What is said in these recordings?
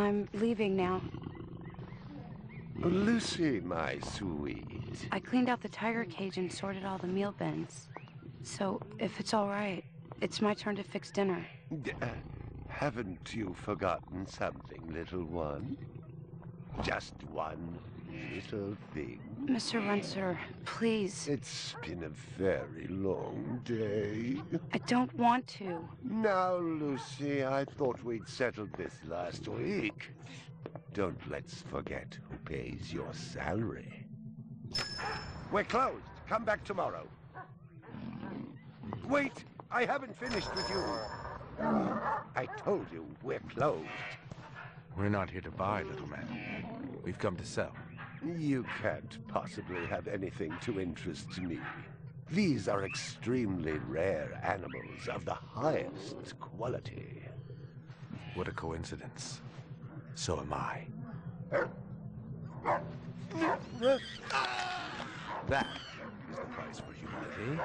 I'm leaving now. Lucy, my sweet. I cleaned out the tiger cage and sorted all the meal bins. So, if it's all right, it's my turn to fix dinner. Haven't you forgotten something, little one? Just one little thing. Mr. Runser, please. It's been a very long day. I don't want to. Now, Lucy, I thought we'd settled this last week. Don't let's forget who pays your salary. We're closed. Come back tomorrow. Wait! I haven't finished with you. I told you we're closed. We're not here to buy, little man. We've come to sell. You can't possibly have anything to interest me. These are extremely rare animals of the highest quality. What a coincidence. So am I. That is the price for humanity.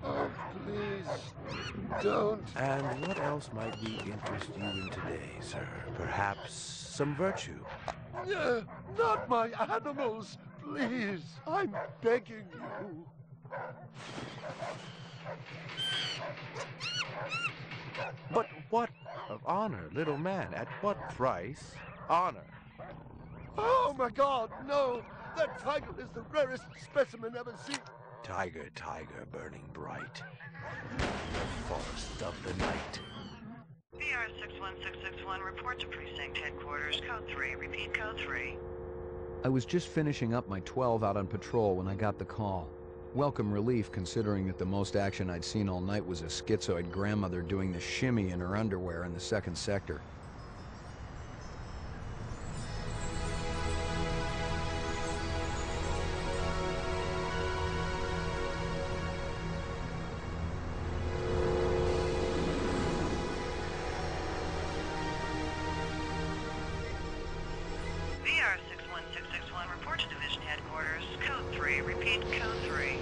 Oh, please, don't. And what else might we interest you in today, sir? Perhaps some virtue? Not my animals, please. I'm begging you. But what of honor, little man? At what price? Honor. Oh my God, no! That tiger is the rarest specimen ever seen. Tiger, tiger, burning bright. The forest of the night. VR 61661, report to precinct headquarters, code 3, repeat code 3. I was just finishing up my 12 out on patrol when I got the call. Welcome relief, considering that the most action I'd seen all night was a schizoid grandmother doing the shimmy in her underwear in the 2nd sector. VR 61661, report to division headquarters, code 3, repeat code 3.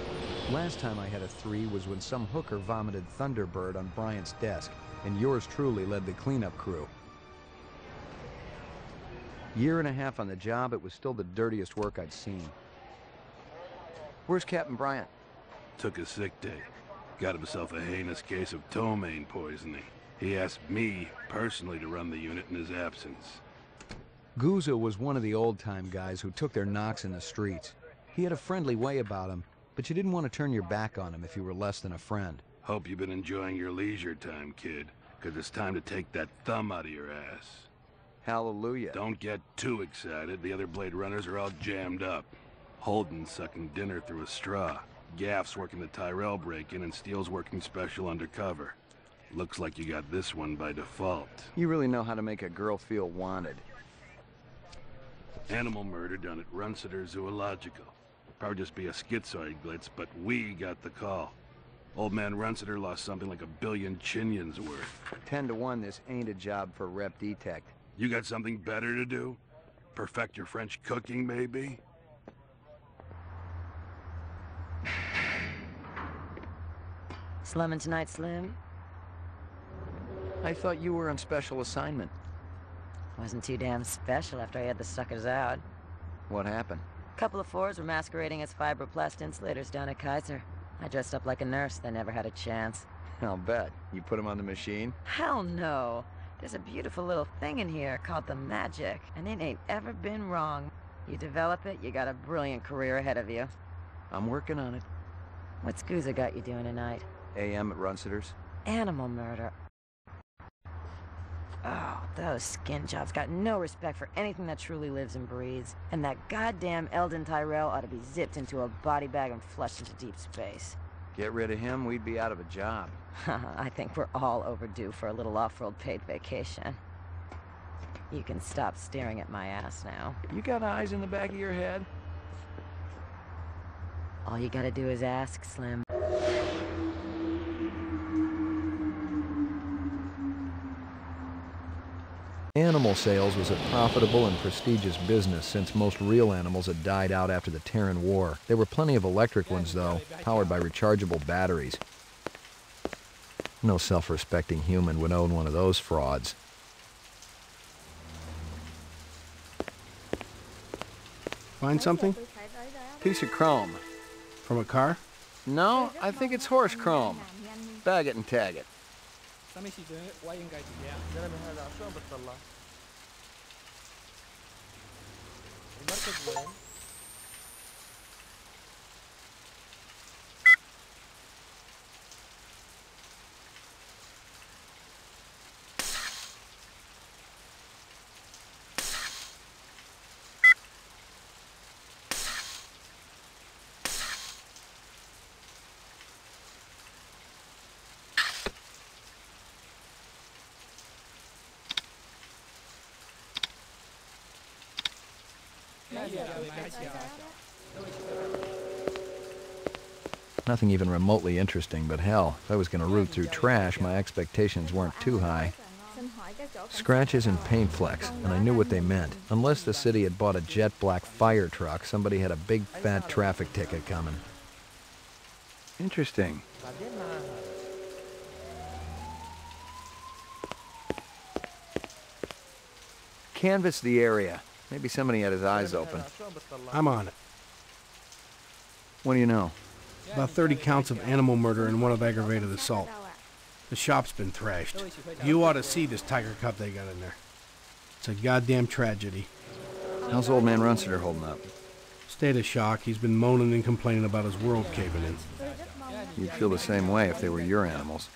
Last time I had a 3 was when some hooker vomited Thunderbird on Bryant's desk, and yours truly led the cleanup crew. Year and a half on the job, it was still the dirtiest work I'd seen. Where's Captain Bryant? Took a sick day. Got himself a heinous case of ptomaine poisoning. He asked me personally to run the unit in his absence. Gouza was one of the old-time guys who took their knocks in the streets. He had a friendly way about him, but you didn't want to turn your back on him if you were less than a friend. Hope you've been enjoying your leisure time, kid, because it's time to take that thumb out of your ass. Hallelujah. Don't get too excited. The other Blade Runners are all jammed up. Holden's sucking dinner through a straw. Gaff's working the Tyrell break-in, and Steele's working special undercover. Looks like you got this one by default. You really know how to make a girl feel wanted. Animal murder done at Runciter Zoological. Probably just be a schizoid glitz, but we got the call. Old man Runciter lost something like 1 billion chinions worth. 10 to 1, this ain't a job for Rep Detect. You got something better to do? Perfect your French cooking, maybe? Slumming tonight, Slim? I thought you were on special assignment. Wasn't too damn special after I had the suckers out. What happened? Couple of fours were masquerading as fibroplast insulators down at Kaiser. I dressed up like a nurse. They never had a chance. I'll bet. You put them on the machine? Hell no. There's a beautiful little thing in here called the Magic, and it ain't ever been wrong. You develop it, you got a brilliant career ahead of you. I'm working on it. What's Gouza got you doing tonight? AM at Runciter's. Animal murder. Oh, those skin jobs got no respect for anything that truly lives and breathes. And that goddamn Eldon Tyrell ought to be zipped into a body bag and flushed into deep space. Get rid of him, we'd be out of a job. I think we're all overdue for a little off-world paid vacation. You can stop staring at my ass now. You got eyes in the back of your head? All you gotta do is ask, Slim. Animal sales was a profitable and prestigious business since most real animals had died out after the Terran War. There were plenty of electric ones, though, powered by rechargeable batteries. No self-respecting human would own one of those frauds. Find something? Piece of chrome. From a car? No, I think it's horse chrome. Bag it and tag it. Nothing even remotely interesting, but hell, if I was going to root through trash, my expectations weren't too high. Scratches and paint flecks, and I knew what they meant. Unless the city had bought a jet black fire truck, somebody had a big fat traffic ticket coming. Interesting. Canvass the area. Maybe somebody had his eyes open. I'm on it. What do you know? About 30 counts of animal murder and one of aggravated assault. The shop's been thrashed. You ought to see this tiger cub they got in there. It's a goddamn tragedy. How's old man Runciter holding up? State of shock. He's been moaning and complaining about his world caving in. You'd feel the same way if they were your animals.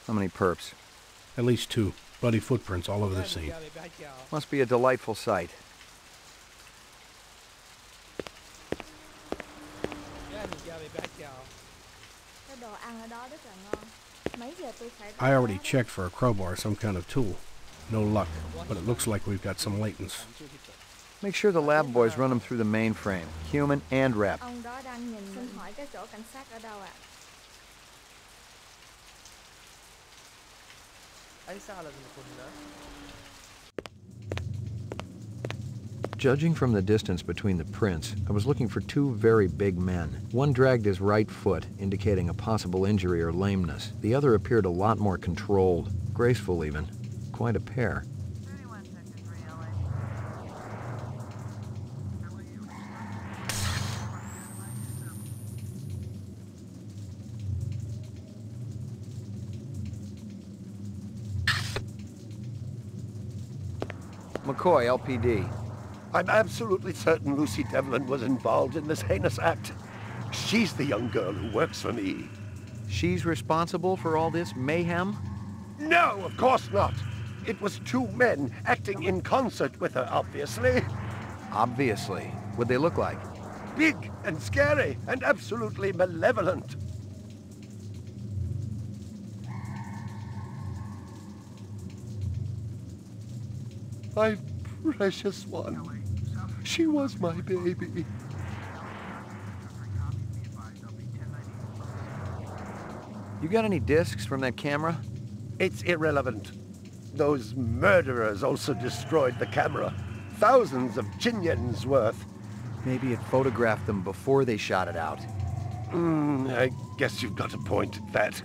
How many perps? At least 2. Bloody footprints all over the scene. Must be a delightful sight. I already checked for a crowbar, some kind of tool. No luck, but it looks like we've got some latents. Make sure the lab boys run them through the mainframe, human and rep. Judging from the distance between the prints, I was looking for 2 very big men. One dragged his right foot, indicating a possible injury or lameness. The other appeared a lot more controlled, graceful even. Quite a pair. McCoy, LPD. I'm absolutely certain Lucy Devlin was involved in this heinous act. She's the young girl who works for me. She's responsible for all this mayhem? No, of course not. It was 2 men acting in concert with her, obviously. Obviously. What'd they look like? Big and scary and absolutely malevolent. My precious one. She was my baby. You got any discs from that camera? It's irrelevant. Those murderers also destroyed the camera. Thousands of Jinyens worth. Maybe it photographed them before they shot it out. I guess you've got a point at that.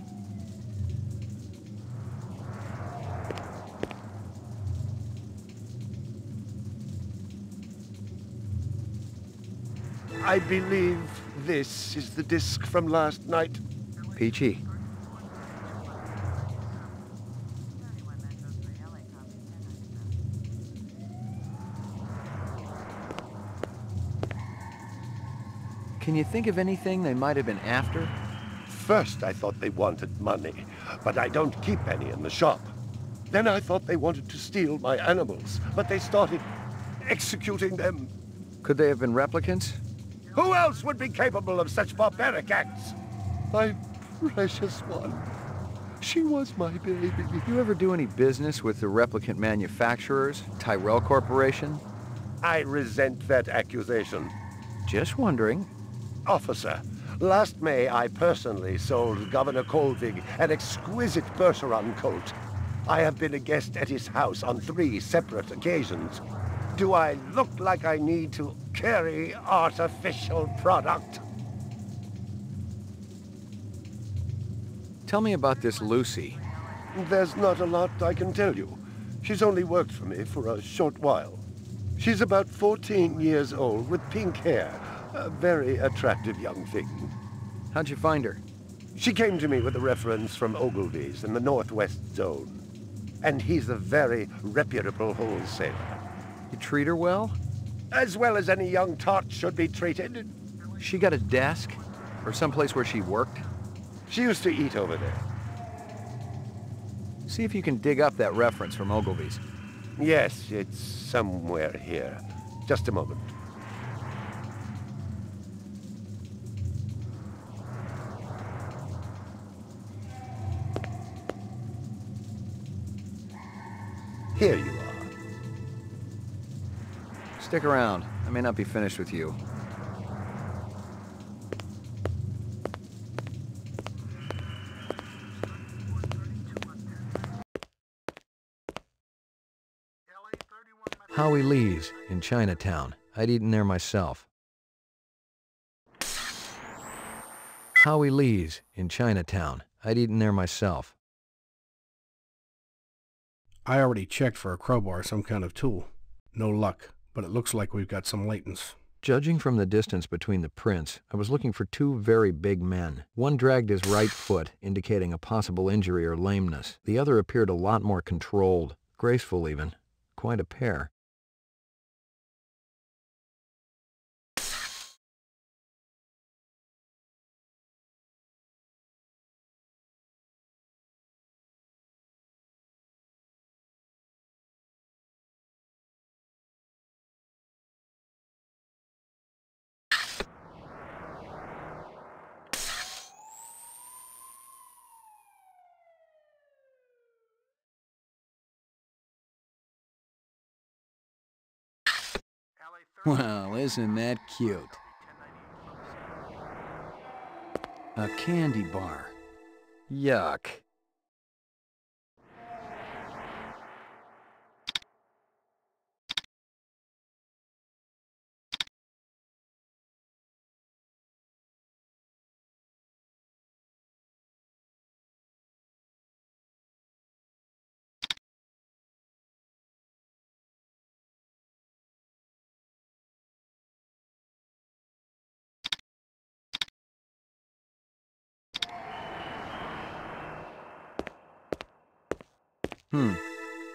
I believe this is the disc from last night. Peachy. Can you think of anything they might have been after? First, I thought they wanted money, but I don't keep any in the shop. Then I thought they wanted to steal my animals, but they started executing them. Could they have been replicants? Who else would be capable of such barbaric acts? My precious one. She was my baby. You ever do any business with the replicant manufacturers, Tyrell Corporation? I resent that accusation. Just wondering. Officer, last May I personally sold Governor Kolvig an exquisite Bergeron coat. I have been a guest at his house on 3 separate occasions. Do I look like I need to carry artificial product? Tell me about this Lucy. There's not a lot I can tell you. She's only worked for me for a short while. She's about 14 years old with pink hair. A very attractive young thing. How'd you find her? She came to me with a reference from Ogilvy's in the Northwest Zone. And he's a very reputable wholesaler. You treat her well? As well as any young tot should be treated. She got a desk? Or someplace where she worked? She used to eat over there. See if you can dig up that reference from Ogilvy's. Yes, it's somewhere here. Just a moment. Here you are. Stick around. I may not be finished with you. Howie Lee's in Chinatown. I'd eaten there myself. Howie Lee's in Chinatown. I'd eaten there myself. I already checked for a crowbar, some kind of tool. No luck, but it looks like we've got some latents. Judging from the distance between the prints, I was looking for two very big men. One dragged his right foot, indicating a possible injury or lameness. The other appeared a lot more controlled, graceful even. Quite a pair. Well, isn't that cute? A candy bar. Yuck.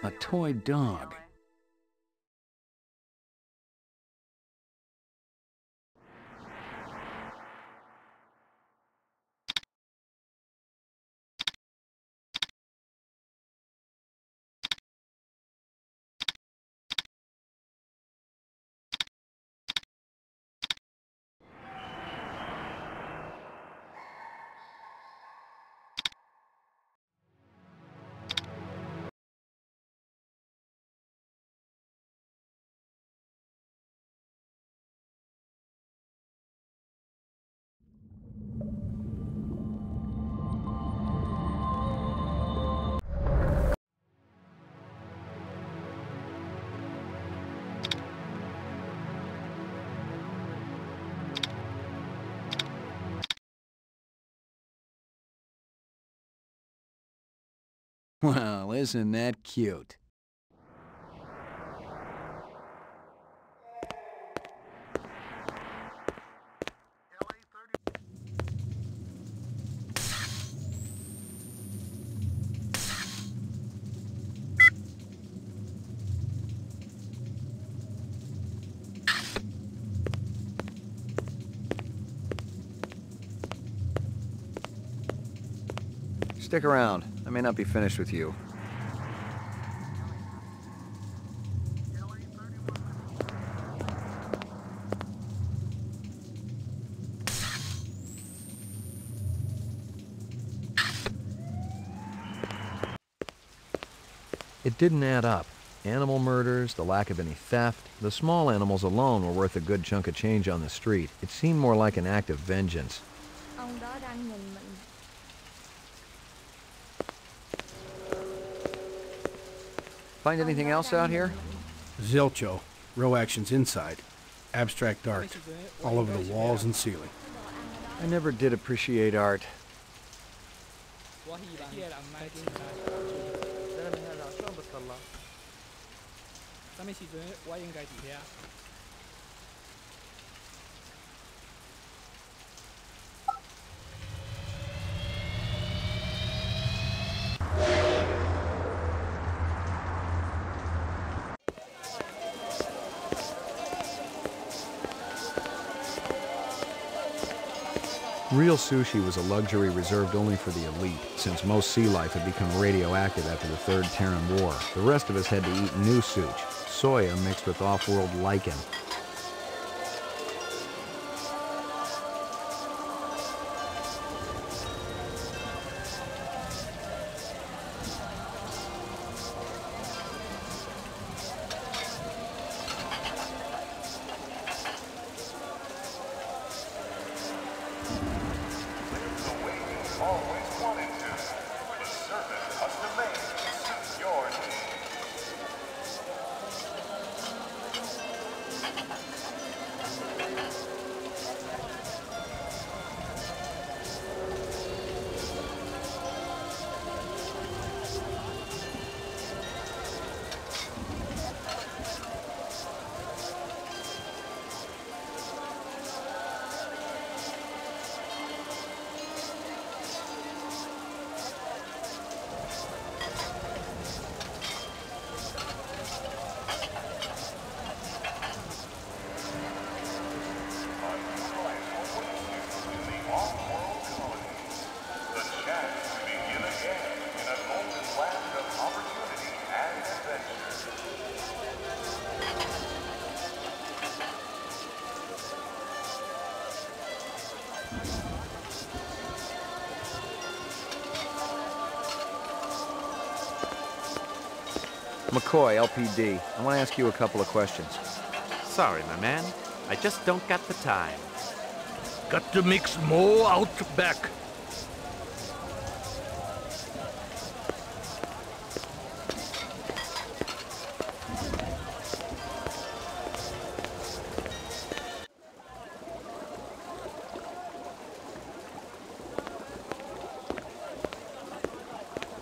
A toy dog. Well, isn't that cute? Stick around. I may not be finished with you. It didn't add up. Animal murders, the lack of any theft, the small animals alone were worth a good chunk of change on the street. It seemed more like an act of vengeance. Find anything else out here? Zilcho. Row actions inside. Abstract art. All over the walls and ceiling. I never did appreciate art. 什么时阵我应该伫遐？ Real sushi was a luxury reserved only for the elite, since most sea life had become radioactive after the Third Terran War. The rest of us had to eat new sushi, soya mixed with off-world lichen. McCoy, LPD. I want to ask you a couple of questions. Sorry, my man. I just don't got the time. Got to mix more out back.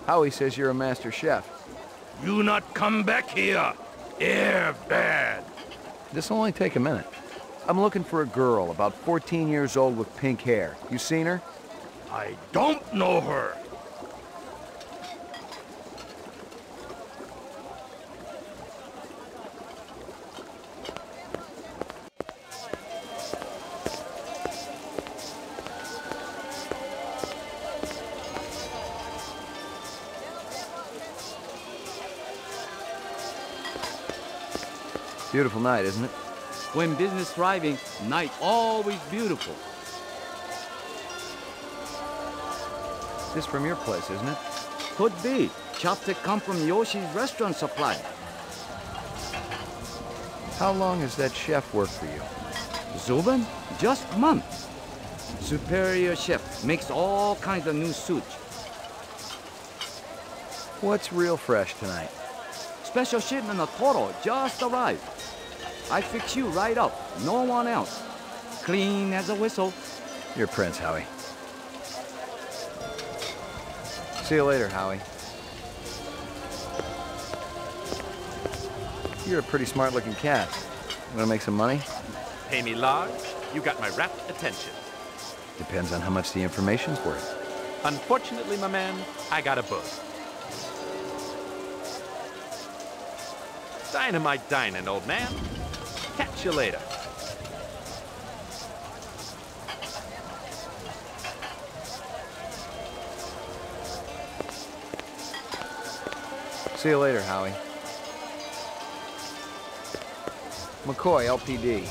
Howie says you're a master chef. You not come back here. Air bad. This'll only take a minute. I'm looking for a girl, about 14 years old with pink hair. You seen her? I don't know her. Beautiful night, isn't it? When business thriving, night always beautiful. This from your place, isn't it? Could be. Chopstick come from Yoshi's restaurant supply. How long has that chef worked for you? Zubin? Just a month. Superior chef makes all kinds of new sushi. What's real fresh tonight? Special shipment of Toro just arrived. I fix you right up. No one else. Clean as a whistle. You're Prince, Howie. See you later, Howie. You're a pretty smart-looking cat. Wanna make some money? Pay me large, you got my rapt attention. Depends on how much the information's worth. Unfortunately, my man, I got a buzz. Dynamite dining, old man. Catch you later. See you later, Howie. McCoy, LPD.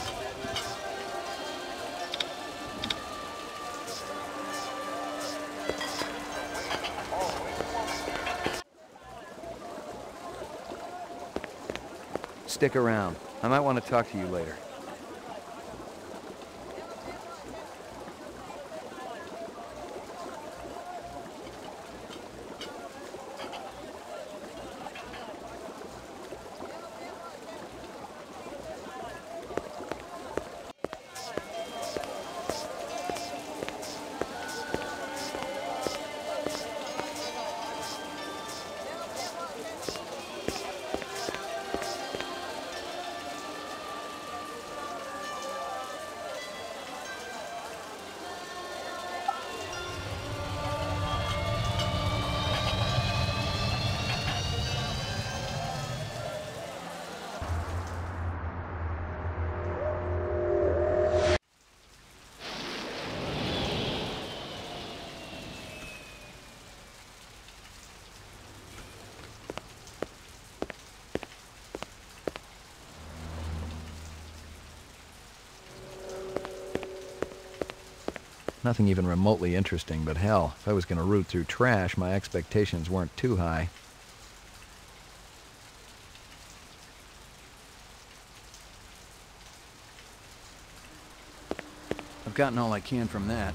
Stick around. I might want to talk to you later. Nothing even remotely interesting, but hell, if I was going to root through trash, my expectations weren't too high. I've gotten all I can from that.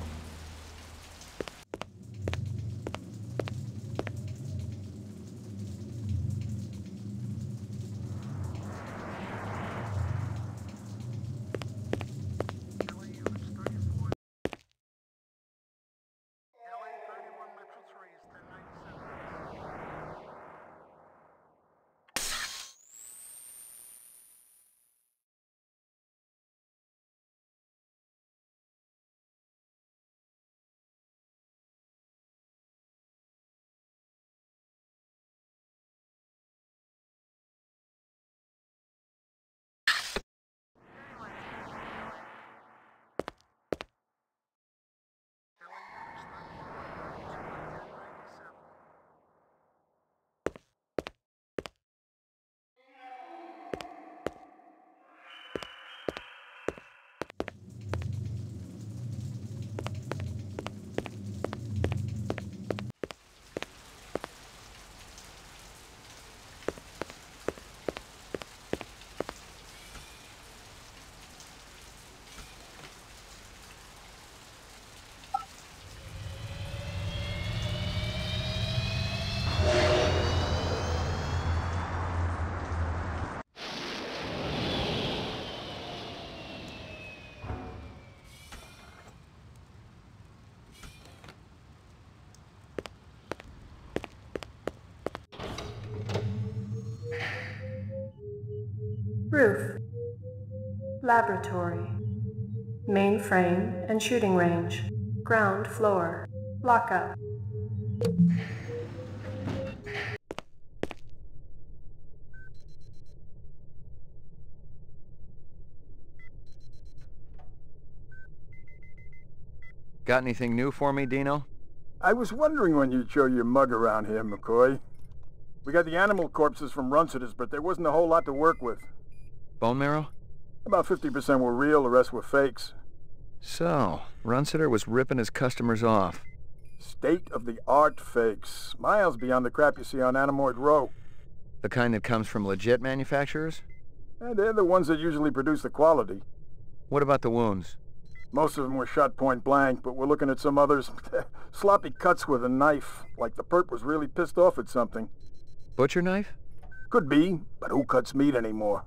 Roof. Laboratory. Mainframe and shooting range. Ground floor. Lockup. Got anything new for me, Dino? I was wondering when you'd show your mug around here, McCoy. We got the animal corpses from Runciter's, but there wasn't a whole lot to work with. Bone marrow? About 50% were real, the rest were fakes. So, Runciter was ripping his customers off. State-of-the-art fakes. Miles beyond the crap you see on Anamoid Row. The kind that comes from legit manufacturers? And they're the ones that usually produce the quality. What about the wounds? Most of them were shot point blank, but we're looking at some others. Sloppy cuts with a knife, like the perp was really pissed off at something. Butcher knife? Could be, but who cuts meat anymore?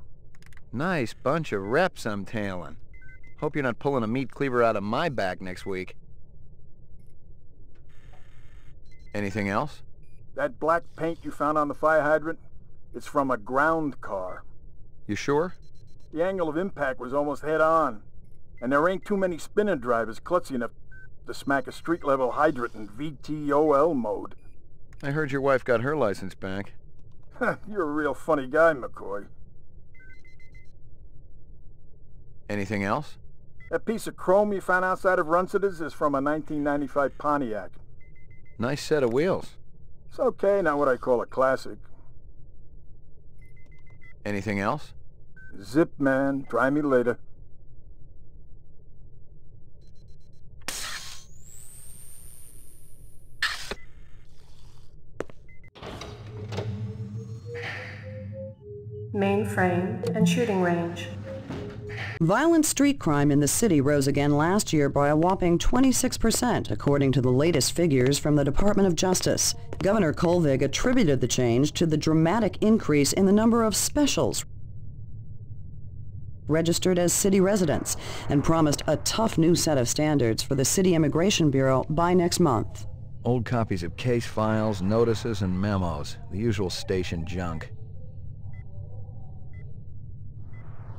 Nice bunch of reps I'm tailing. Hope you're not pulling a meat cleaver out of my back next week. Anything else? That black paint you found on the fire hydrant? It's from a ground car. You sure? The angle of impact was almost head-on. And there ain't too many spinner drivers klutzy enough to smack a street-level hydrant in VTOL mode. I heard your wife got her license back. You're a real funny guy, McCoy. Anything else? That piece of chrome you found outside of Runciter's is from a 1995 Pontiac. Nice set of wheels. It's okay, not what I call a classic. Anything else? Zip, man. Try me later. Mainframe and shooting range. Violent street crime in the city rose again last year by a whopping 26%, according to the latest figures from the Department of Justice. Governor Kolvig attributed the change to the dramatic increase in the number of specials registered as city residents and promised a tough new set of standards for the City Immigration Bureau by next month. Old copies of case files, notices, and memos. The usual station junk.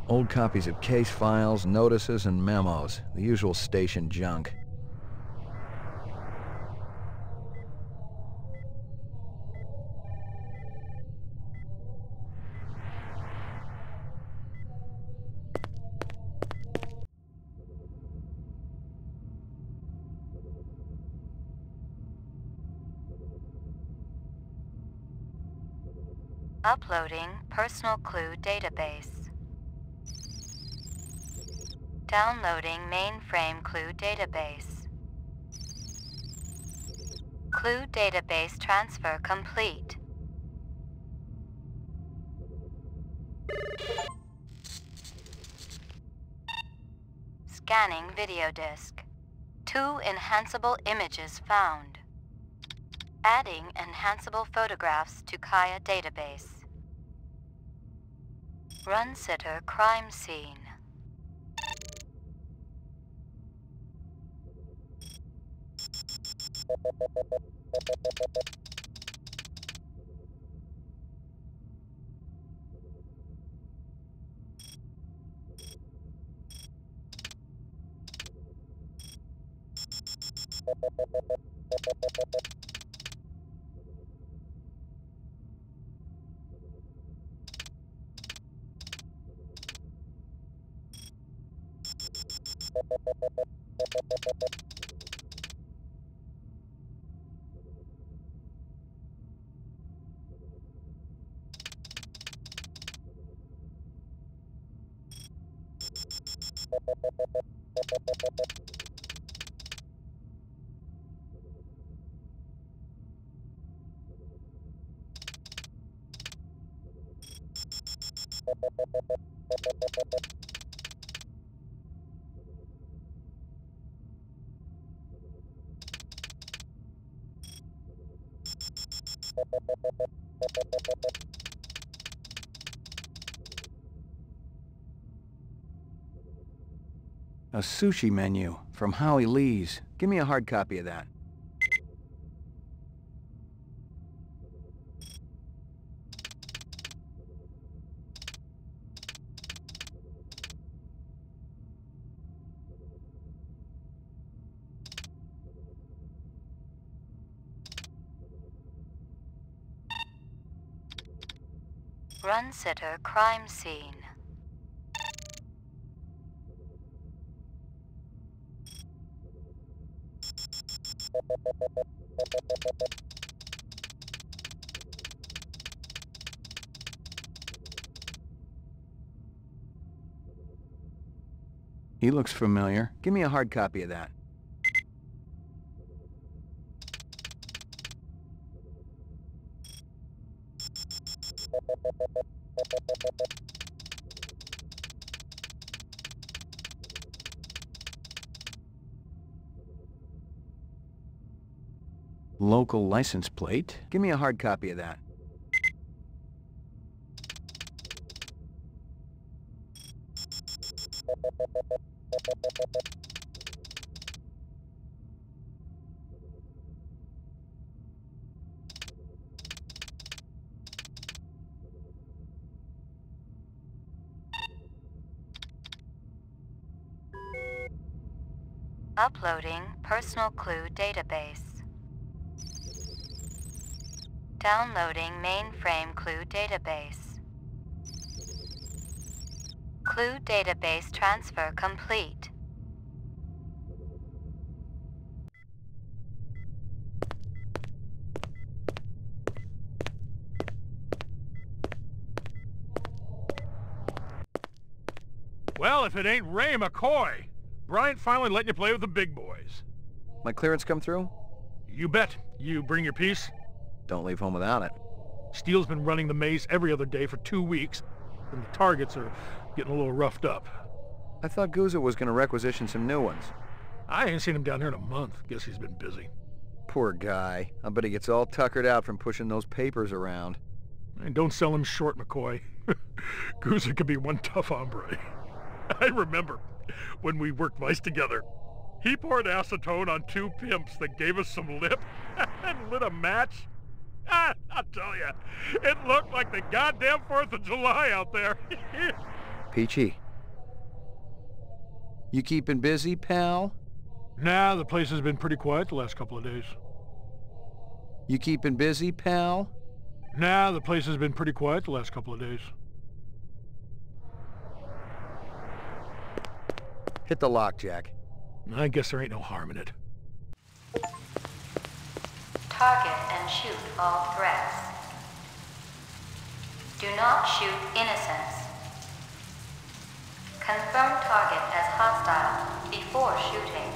Old copies of case files, notices, and memos. The usual station junk. Uploading personal clue database. Downloading mainframe clue database. Clue database transfer complete. Scanning video disk. 2 enhanceable images found. Adding enhanceable photographs to Kaya database. Run sitter crime scene. A sushi menu from Howie Lee's. Give me a hard copy of that. Run sitter crime scene. He looks familiar. Give me a hard copy of that. Local license plate. Give me a hard copy of that. Uploading personal clue database. Downloading mainframe clue database. Clue database transfer complete. Well, if it ain't Ray McCoy. Bryant finally letting you play with the big boys. My clearance come through? You bet. You bring your piece? Don't leave home without it. Steele's been running the maze every other day for 2 weeks, and the targets are getting a little roughed up. I thought Gouza was gonna requisition some new ones. I ain't seen him down here in a month. Guess he's been busy. Poor guy. I bet he gets all tuckered out from pushing those papers around. And don't sell him short, McCoy. Gouza could be one tough hombre. I remember when we worked Vice together. He poured acetone on 2 pimps that gave us some lip and lit a match. I'll tell you, it looked like the goddamn 4th of July out there. Peachy. You keeping busy, pal? Nah, the place has been pretty quiet the last couple of days. You keeping busy, pal? Nah, the place has been pretty quiet the last couple of days. Hit the lock, Jack. I guess there ain't no harm in it. Target and shoot all threats. Do not shoot innocents. Confirm target as hostile before shooting.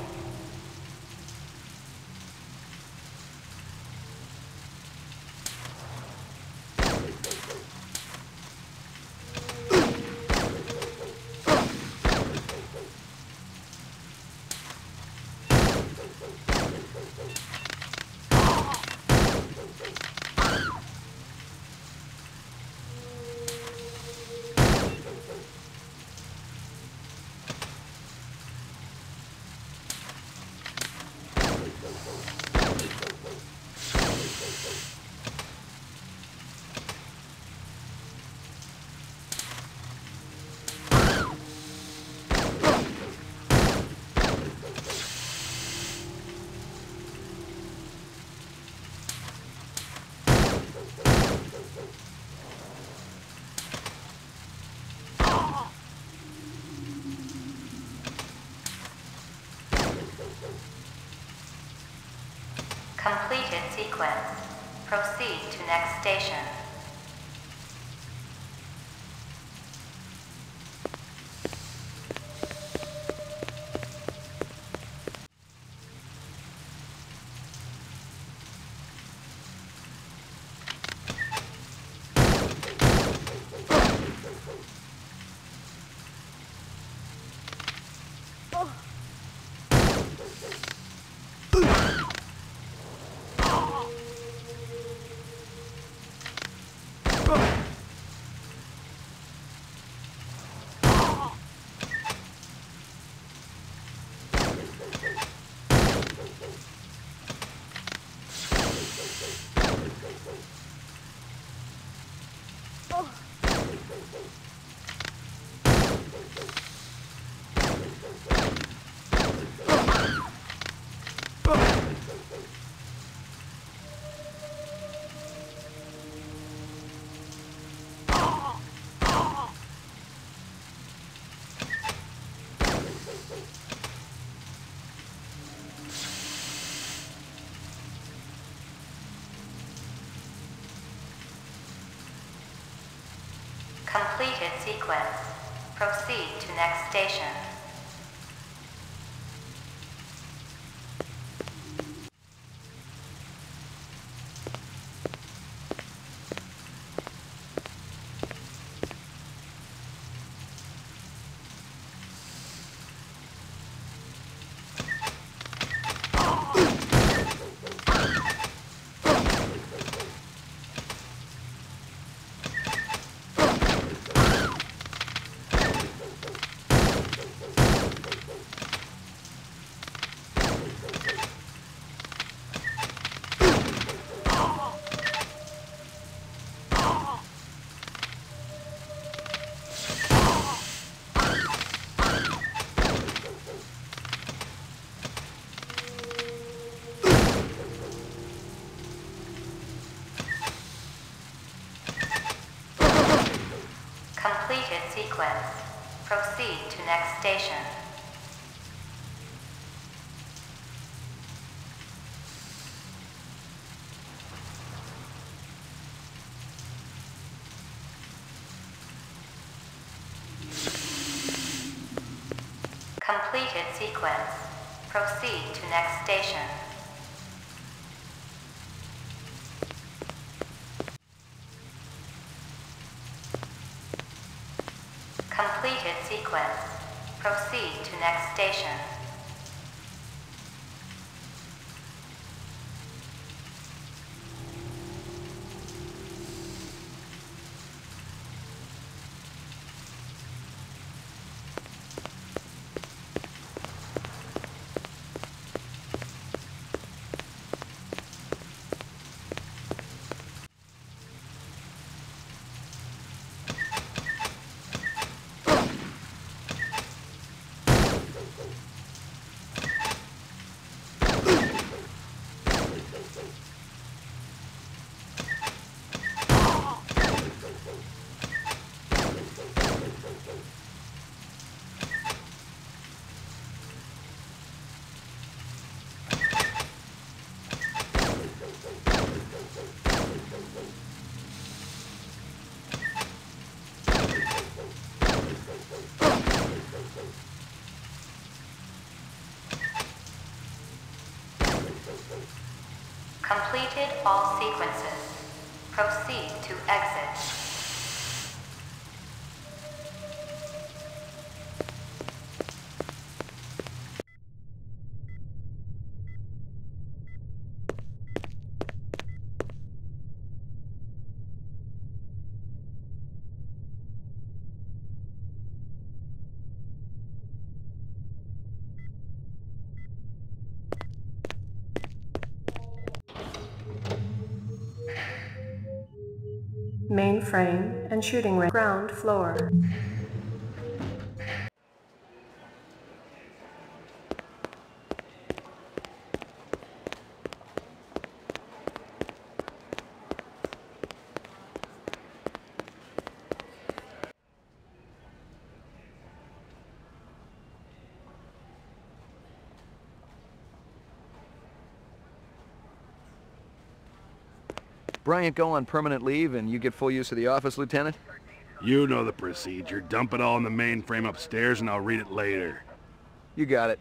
Completed sequence. Proceed to next station. Completed sequence. Proceed to next station. Completed sequence. Proceed to next station. Completed sequence. Proceed to next station. Completed sequence. Proceed to next station. Completed all sequences. Proceed to exit. Mainframe and shooting range. Ground floor. Bryant go on permanent leave and you get full use of the office, Lieutenant? You know the procedure. Dump it all in the mainframe upstairs and I'll read it later. You got it.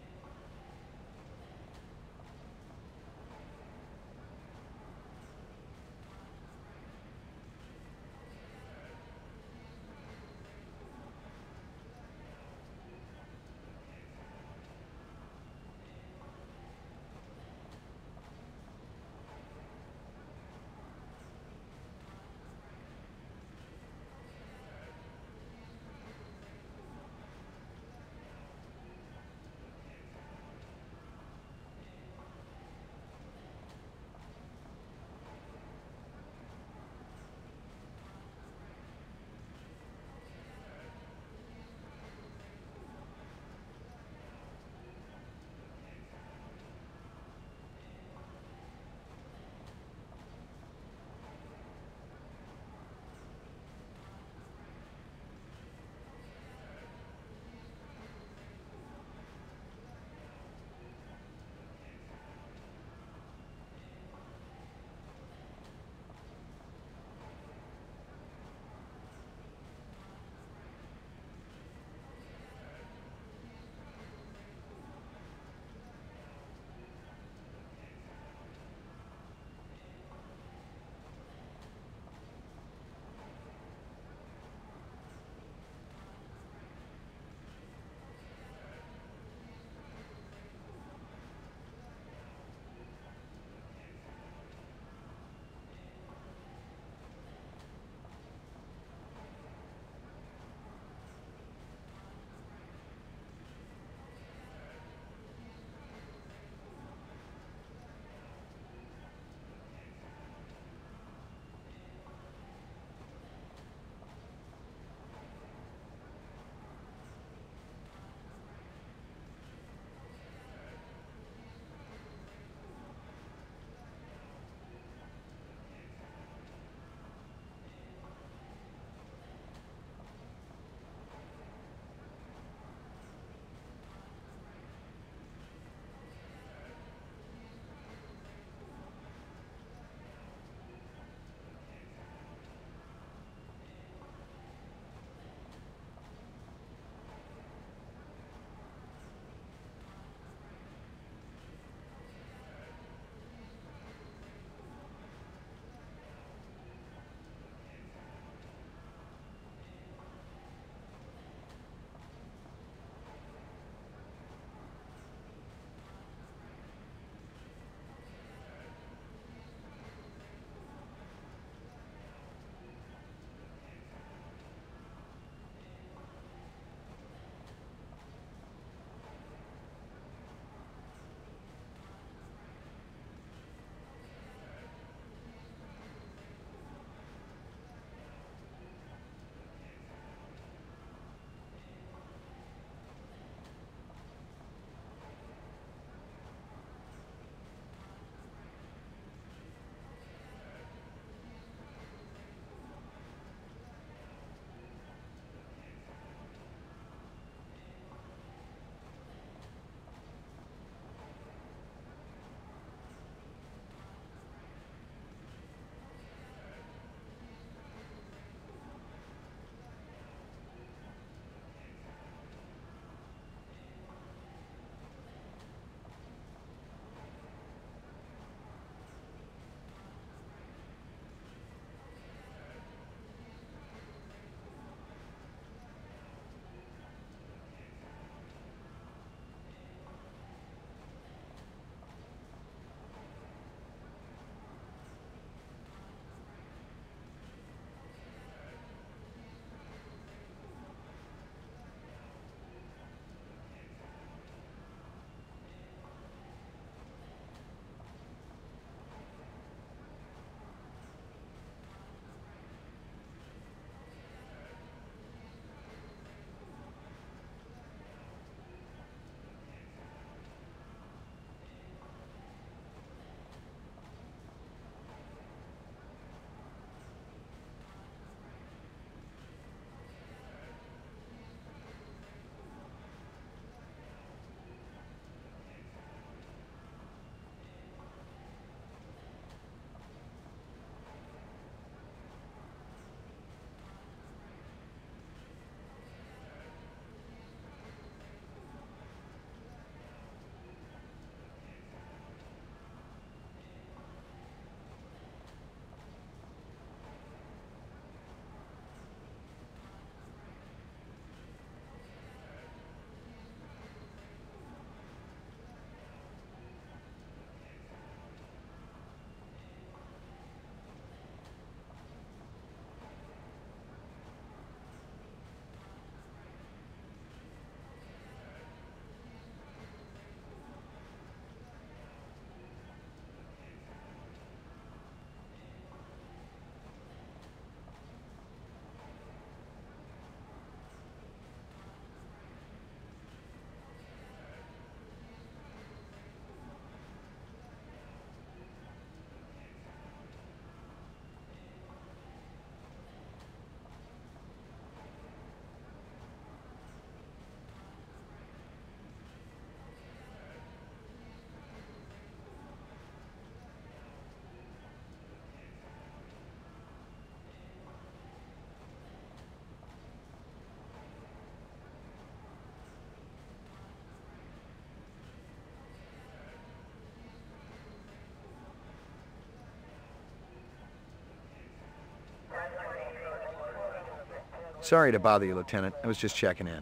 Sorry to bother you, Lieutenant. I was just checking in.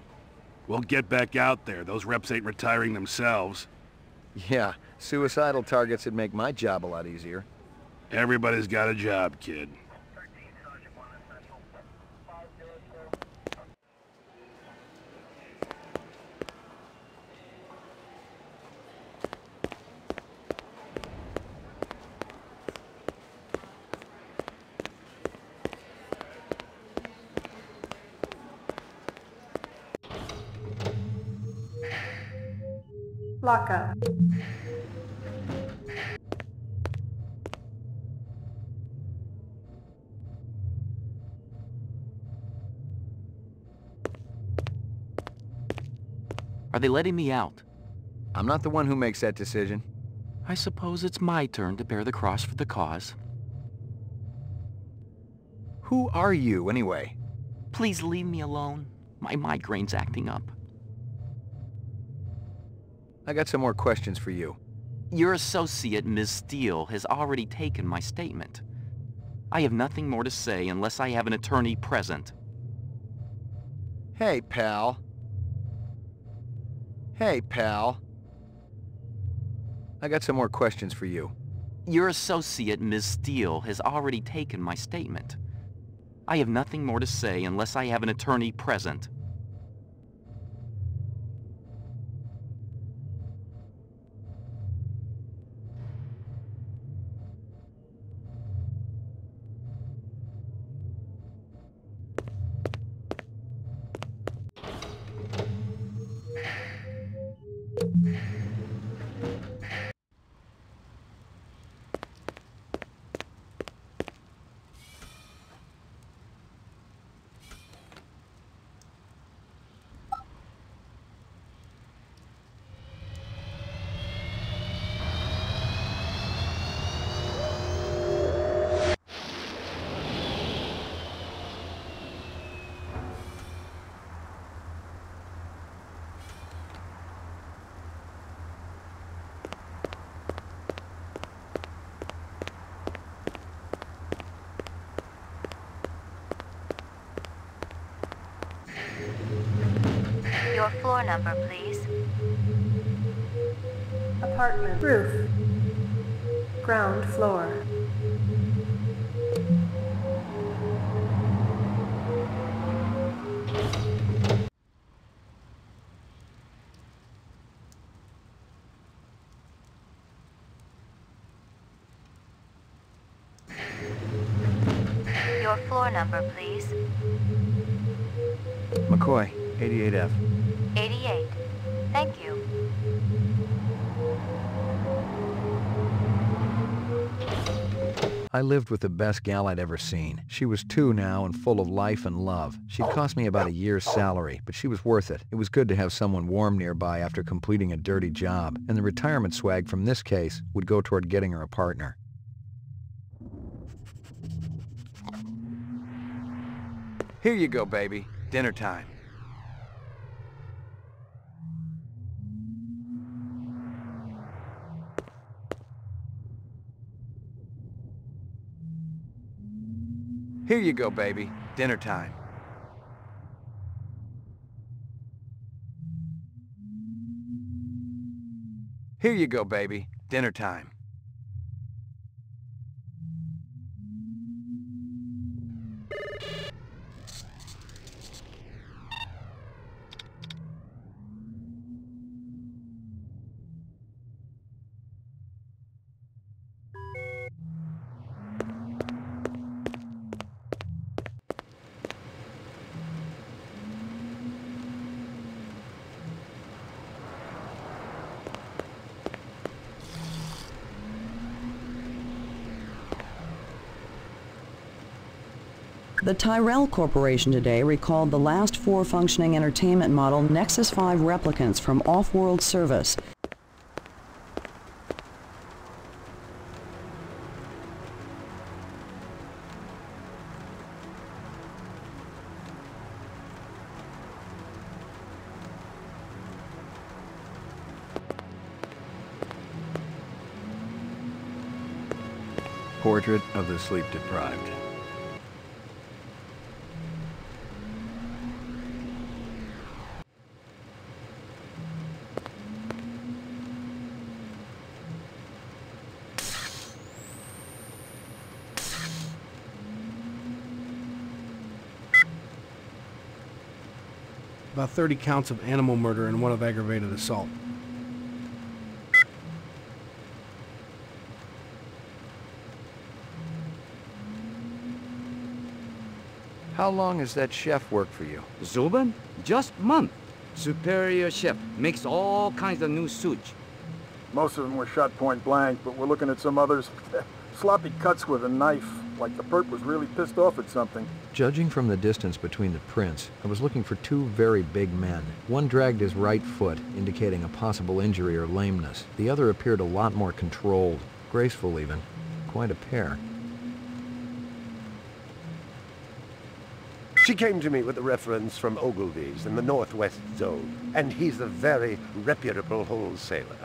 Well, get back out there. Those reps ain't retiring themselves. Yeah, suicidal targets would make my job a lot easier. Everybody's got a job, kid. Lockup. Are they letting me out? I'm not the one who makes that decision. I suppose it's my turn to bear the cross for the cause. Who are you, anyway? Please leave me alone. My migraine's acting up. I got some more questions for you. Your associate, Ms. Steele, has already taken my statement. I have nothing more to say unless I have an attorney present. Hey, pal. Hey, pal. I got some more questions for you. Your associate, Ms. Steele, has already taken my statement. I have nothing more to say unless I have an attorney present. Your floor number, please. Apartment. Roof. Ground floor. Your floor number, please. McCoy, 88F. 88. Thank you. I lived with the best gal I'd ever seen. She was 2 now and full of life and love. She'd cost me about a year's salary, but she was worth it. It was good to have someone warm nearby after completing a dirty job, and the retirement swag from this case would go toward getting her a partner. Here you go, baby. Dinner time. Here you go, baby. Dinner time. Here you go, baby. Dinner time. The Tyrell Corporation today recalled the last 4 functioning entertainment model Nexus 5 replicants from off-world service. Portrait of the sleep-deprived. About 30 counts of animal murder and 1 of aggravated assault. How long has that chef worked for you? Zubin? Just month. Superior chef. Makes all kinds of new sushi. Most of them were shot point blank, but we're looking at some others. Sloppy cuts with a knife, like the perp was really pissed off at something. Judging from the distance between the prints, I was looking for 2 very big men. One dragged his right foot, indicating a possible injury or lameness. The other appeared a lot more controlled, graceful even. Quite a pair. She came to me with a reference from Ogilvy's in the Northwest Zone, and he's a very reputable wholesaler.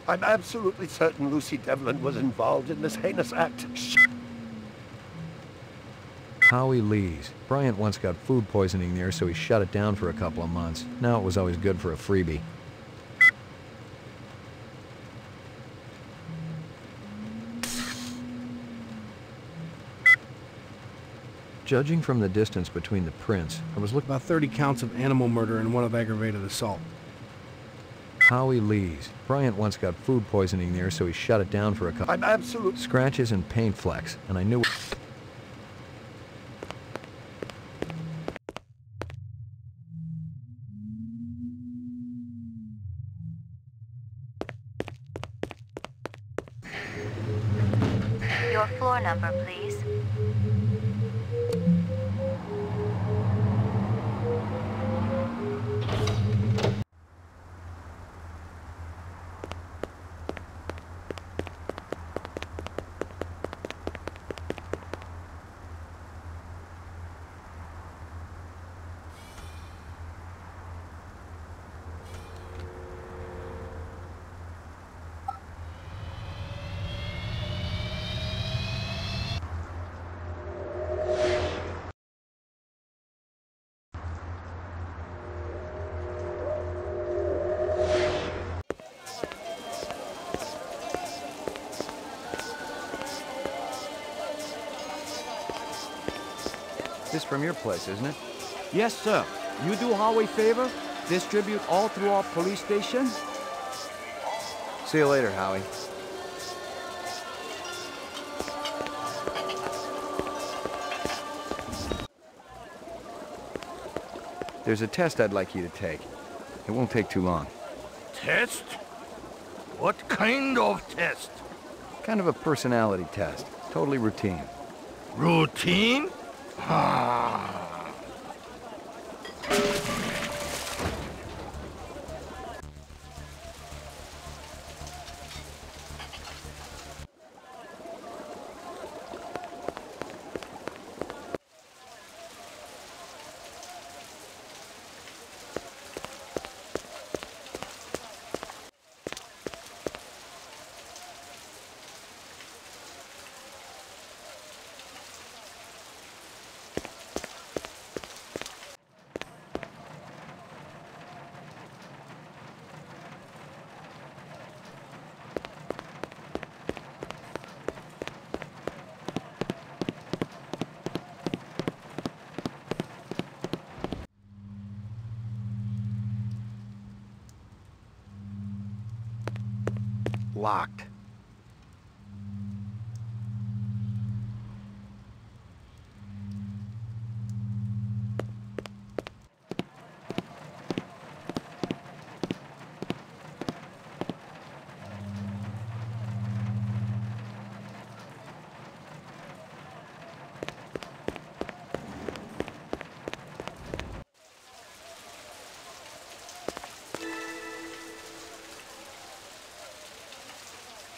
I'm absolutely certain Lucy Devlin was involved in this heinous act. Howie Lee's. Bryant once got food poisoning there, so he shut it down for a couple of months. Now it was always good for a freebie. Judging from the distance between the prints, I was looking... About 30 counts of animal murder and 1 of aggravated assault. Howie Lee's. Bryant once got food poisoning there, so he shut it down for a couple... I'm absolute... Scratches and paint flecks, and I knew... Your floor number, please. This from your place, isn't it? Yes, sir. You do Howie favor? Distribute all through our police station? See you later, Howie. There's a test I'd like you to take. It won't take too long. Test? What kind of test? Kind of a personality test. Totally routine. Routine? Ah. Locked.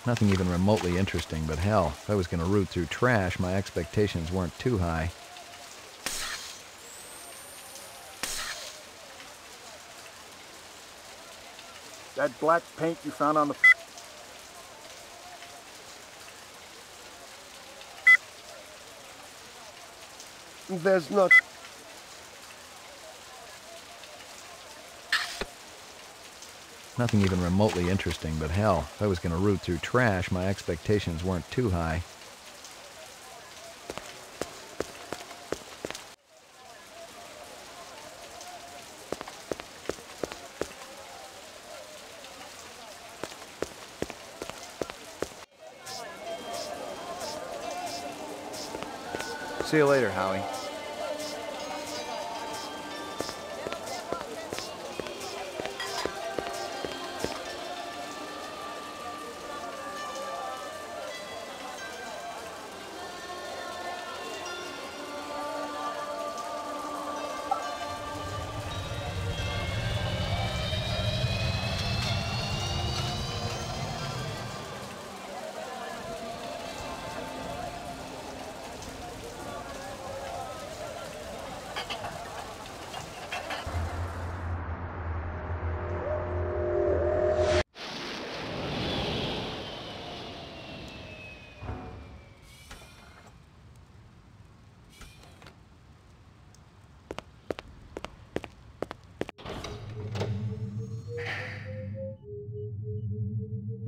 Nothing even remotely interesting, but hell, if I was going to root through trash, my expectations weren't too high. That black paint you found on the... There's not... Nothing even remotely interesting, but hell, if I was going to root through trash, my expectations weren't too high. See you later, Howie.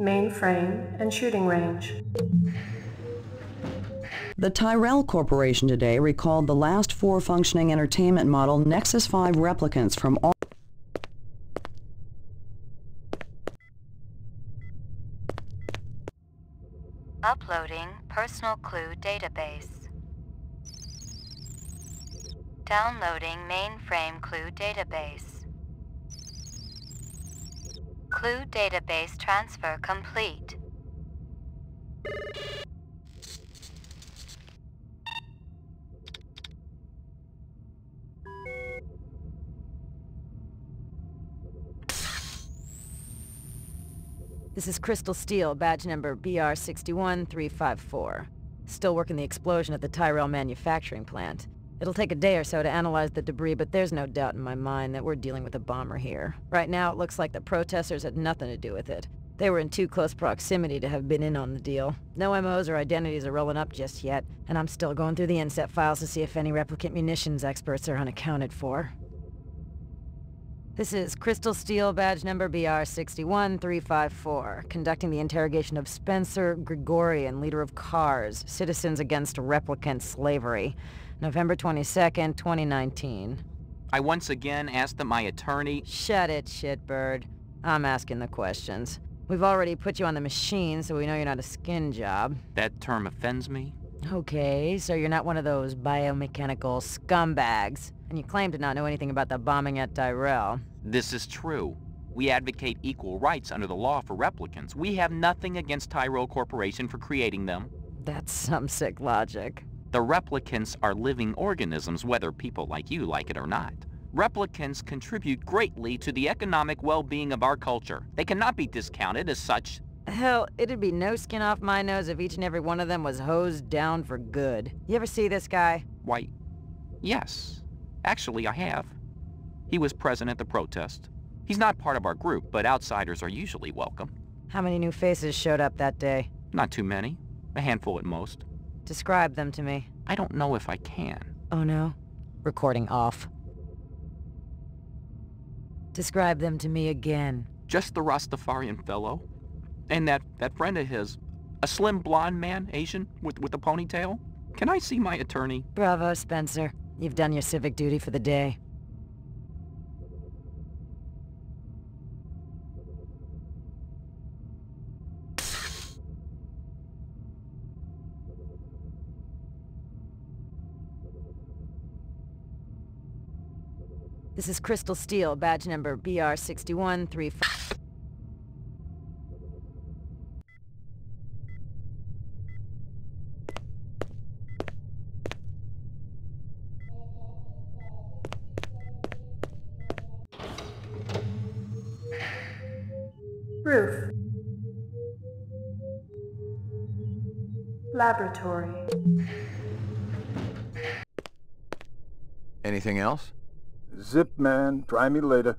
Mainframe and shooting range. The Tyrell Corporation today recalled the last 4 functioning entertainment model Nexus 5 replicants from all Uploading personal clue database. Downloading mainframe clue database. Clue database transfer complete. This is Crystal Steel, badge number BR61354. Still working the explosion at the Tyrell manufacturing plant. It'll take a day or so to analyze the debris, but there's no doubt in my mind that we're dealing with a bomber here. Right now, it looks like the protesters had nothing to do with it. They were in too close proximity to have been in on the deal. No MOs or identities are rolling up just yet, and I'm still going through the INSET files to see if any replicant munitions experts are unaccounted for. This is Crystal Steel, badge number BR61354, conducting the interrogation of Spencer Gregorian, leader of CARS, Citizens Against Replicant Slavery, November 22nd, 2019. I once again asked that my attorney... Shut it, shitbird. I'm asking the questions. We've already put you on the machine, so we know you're not a skin job. That term offends me. Okay, so you're not one of those biomechanical scumbags, and you claim to not know anything about the bombing at Tyrell. This is true. We advocate equal rights under the law for replicants. We have nothing against Tyrell Corporation for creating them. That's some sick logic. The replicants are living organisms, whether people like you like it or not. Replicants contribute greatly to the economic well-being of our culture. They cannot be discounted as such. Hell, it'd be no skin off my nose if each and every one of them was hosed down for good. You ever see this guy? Why, yes. Actually, I have. He was present at the protest. He's not part of our group, but outsiders are usually welcome. How many new faces showed up that day? Not too many. A handful at most. Describe them to me. I don't know if I can. Oh no? Recording off. Describe them to me again. Just the Rastafarian fellow. And that friend of his. A slim blonde man, Asian, with a ponytail. Can I see my attorney? Bravo, Spencer. You've done your civic duty for the day. This is Crystal Steel, badge number BR61354. Roof. Laboratory. Anything else? Zip, man. Try me later.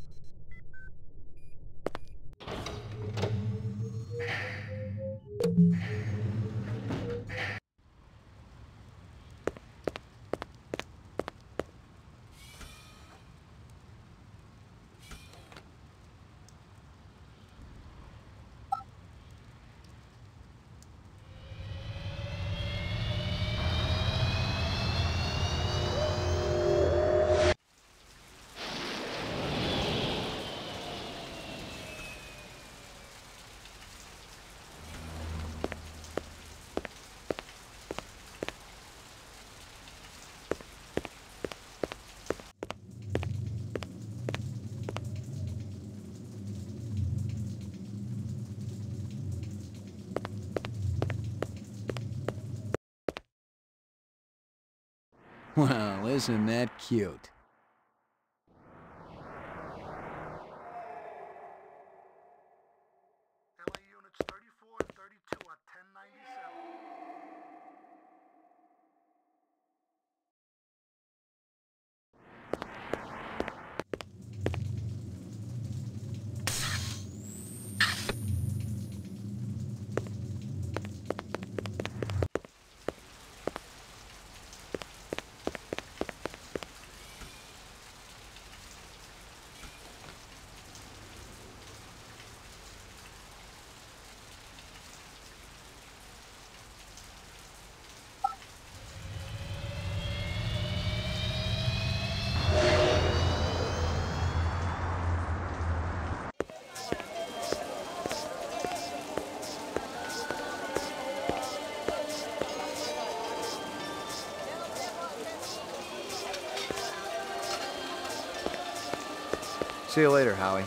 Well, isn't that cute? See you later, Howie.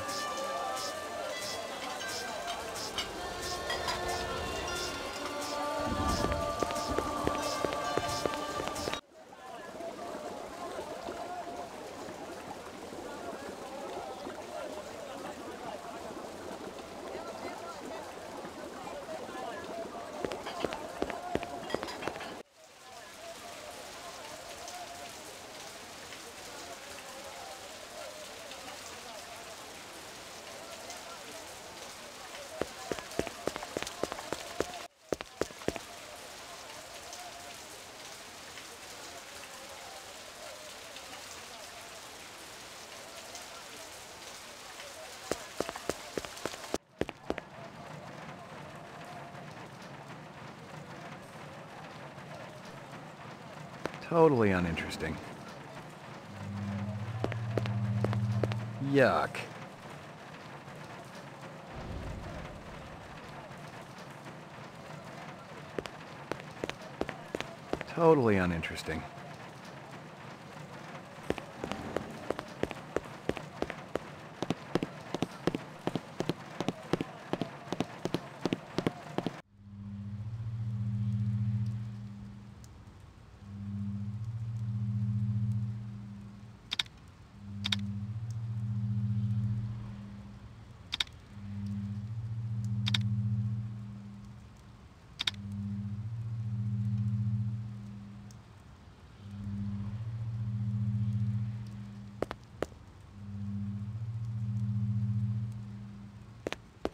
Totally uninteresting. Yuck. Totally uninteresting.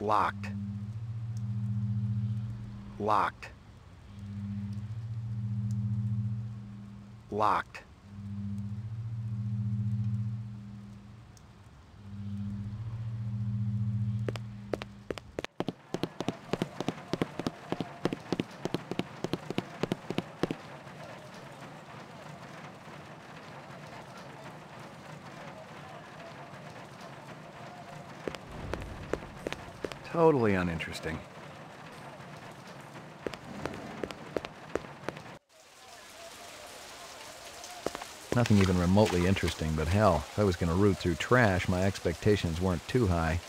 Locked. Locked. Locked. Totally uninteresting. Nothing even remotely interesting, but hell, if I was going to root through trash, my expectations weren't too high.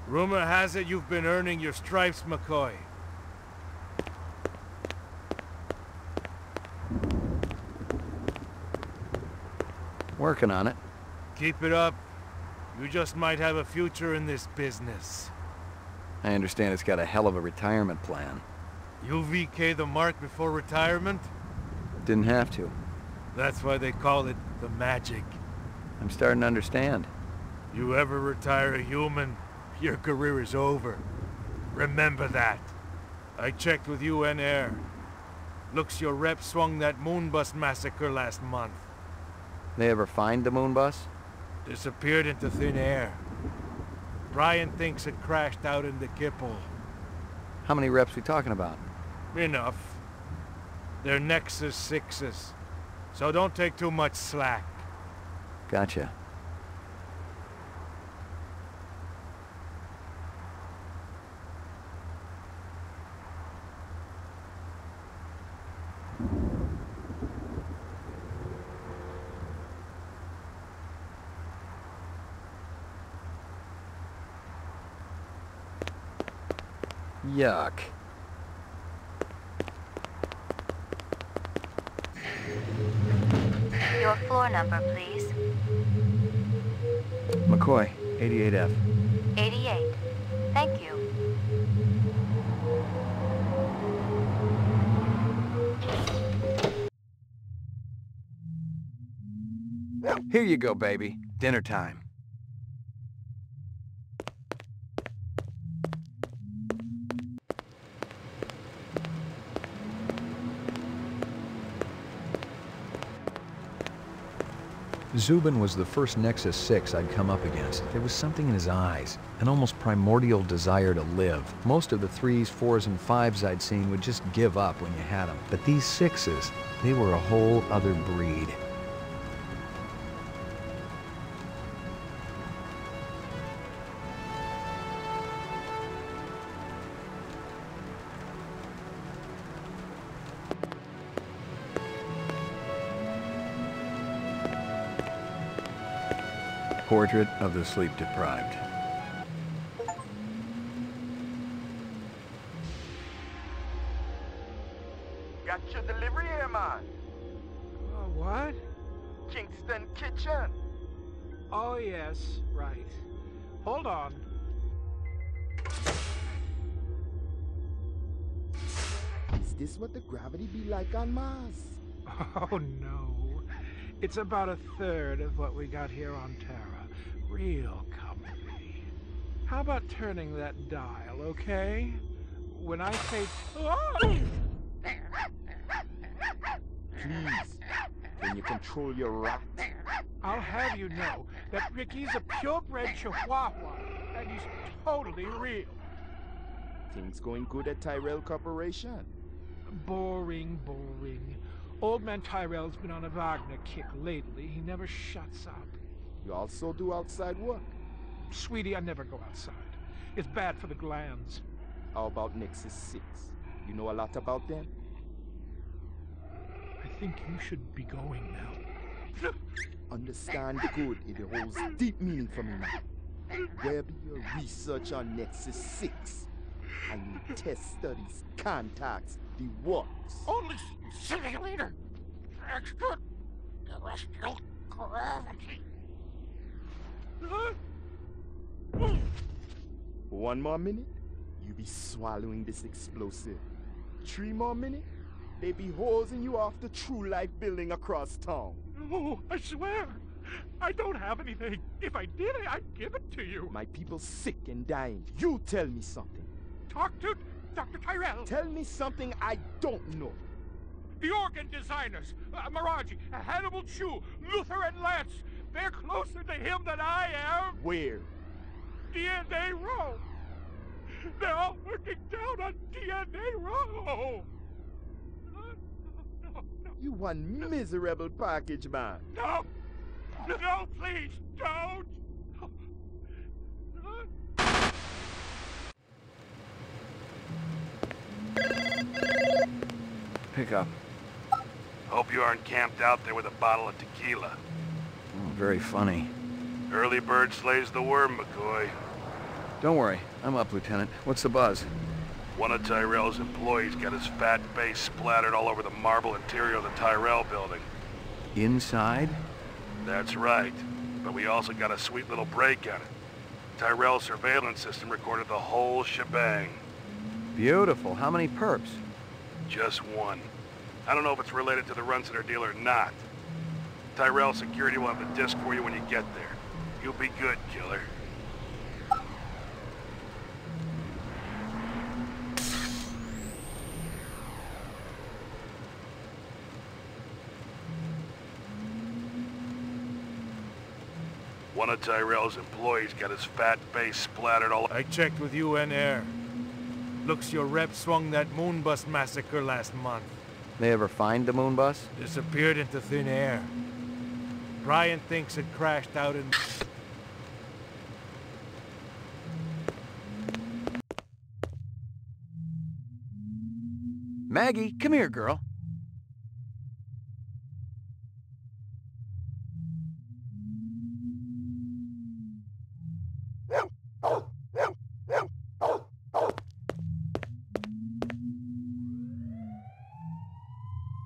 Rumor has it you've been earning your stripes, McCoy. Working on it. Keep it up. You just might have a future in this business. I understand it's got a hell of a retirement plan. You VK the mark before retirement? Didn't have to. That's why they call it the magic. I'm starting to understand. You ever retire a human, your career is over. Remember that. I checked with UN Air. Looks your rep swung that Moonbus massacre last month. They ever find the Moonbus? Disappeared into thin air. Brian thinks it crashed out in the Kipple. How many reps we talking about? Enough. They're Nexus 6s, so don't take too much slack. Gotcha. Yuck. Your floor number, please. McCoy, 88F. 88. Thank you. Here you go, baby. Dinner time. Zubin was the first Nexus 6 I'd come up against. There was something in his eyes, an almost primordial desire to live. Most of the 3s, 4s, and 5s I'd seen would just give up when you had them. But these 6s, they were a whole other breed. Portrait of the sleep-deprived. Got your delivery here, man. What? Kingston Kitchen. Oh, yes, right. Hold on. Is this what the gravity be like on Mars? Oh, no. It's about a third of what we got here on Terra. Real company. How about turning that dial, okay? When I say... Oh! Please, can you control your rat? I'll have you know that Ricky's a purebred Chihuahua, and he's totally real. Things going good at Tyrell Corporation? Boring, boring. Old man Tyrell's been on a Wagner kick lately. He never shuts up. You also do outside work? Sweetie, I never go outside. It's bad for the glands. How about Nexus 6? You know a lot about them? I think you should be going now. Understand the good, it holds deep meaning for me now. Where be your research on Nexus 6? And your test studies, contacts, the works? Only simulator. Extraterrestrial gravity. One more minute, you be swallowing this explosive. 3 more minutes, they be hosing you off the True Life building across town. No, I swear. I don't have anything. If I did, I'd give it to you. My people sick and dying. You tell me something. Talk to Dr. Tyrell. Tell me something I don't know. The organ designers, Miraji, Hannibal Chu, Luther and Lance. They're closer to him than I am. Where? DNA Row. They're all working down on DNA Row. No. You one miserable package, man. No, please, don't. Pick up. Hope you aren't camped out there with a bottle of tequila. Oh, very funny. Early bird slays the worm, McCoy. Don't worry. I'm up, Lieutenant. What's the buzz? One of Tyrell's employees got his fat face splattered all over the marble interior of the Tyrell building. Inside? That's right. But we also got a sweet little break on it. Tyrell's surveillance system recorded the whole shebang. Beautiful. How many perps? Just one. I don't know if it's related to the Runciter deal or not. Tyrell security will have the disc for you when you get there. You'll be good, killer. One of Tyrell's employees got his fat face splattered all... I checked with UN Air. Looks your rep swung that Moonbus massacre last month. They ever find the moon bus? Disappeared into thin air. Brian thinks it crashed out in... Maggie, come here, girl.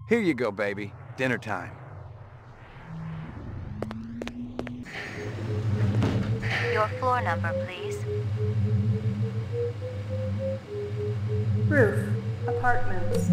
Here you go, baby. Dinner time. Your floor number, please. Roof. Apartments.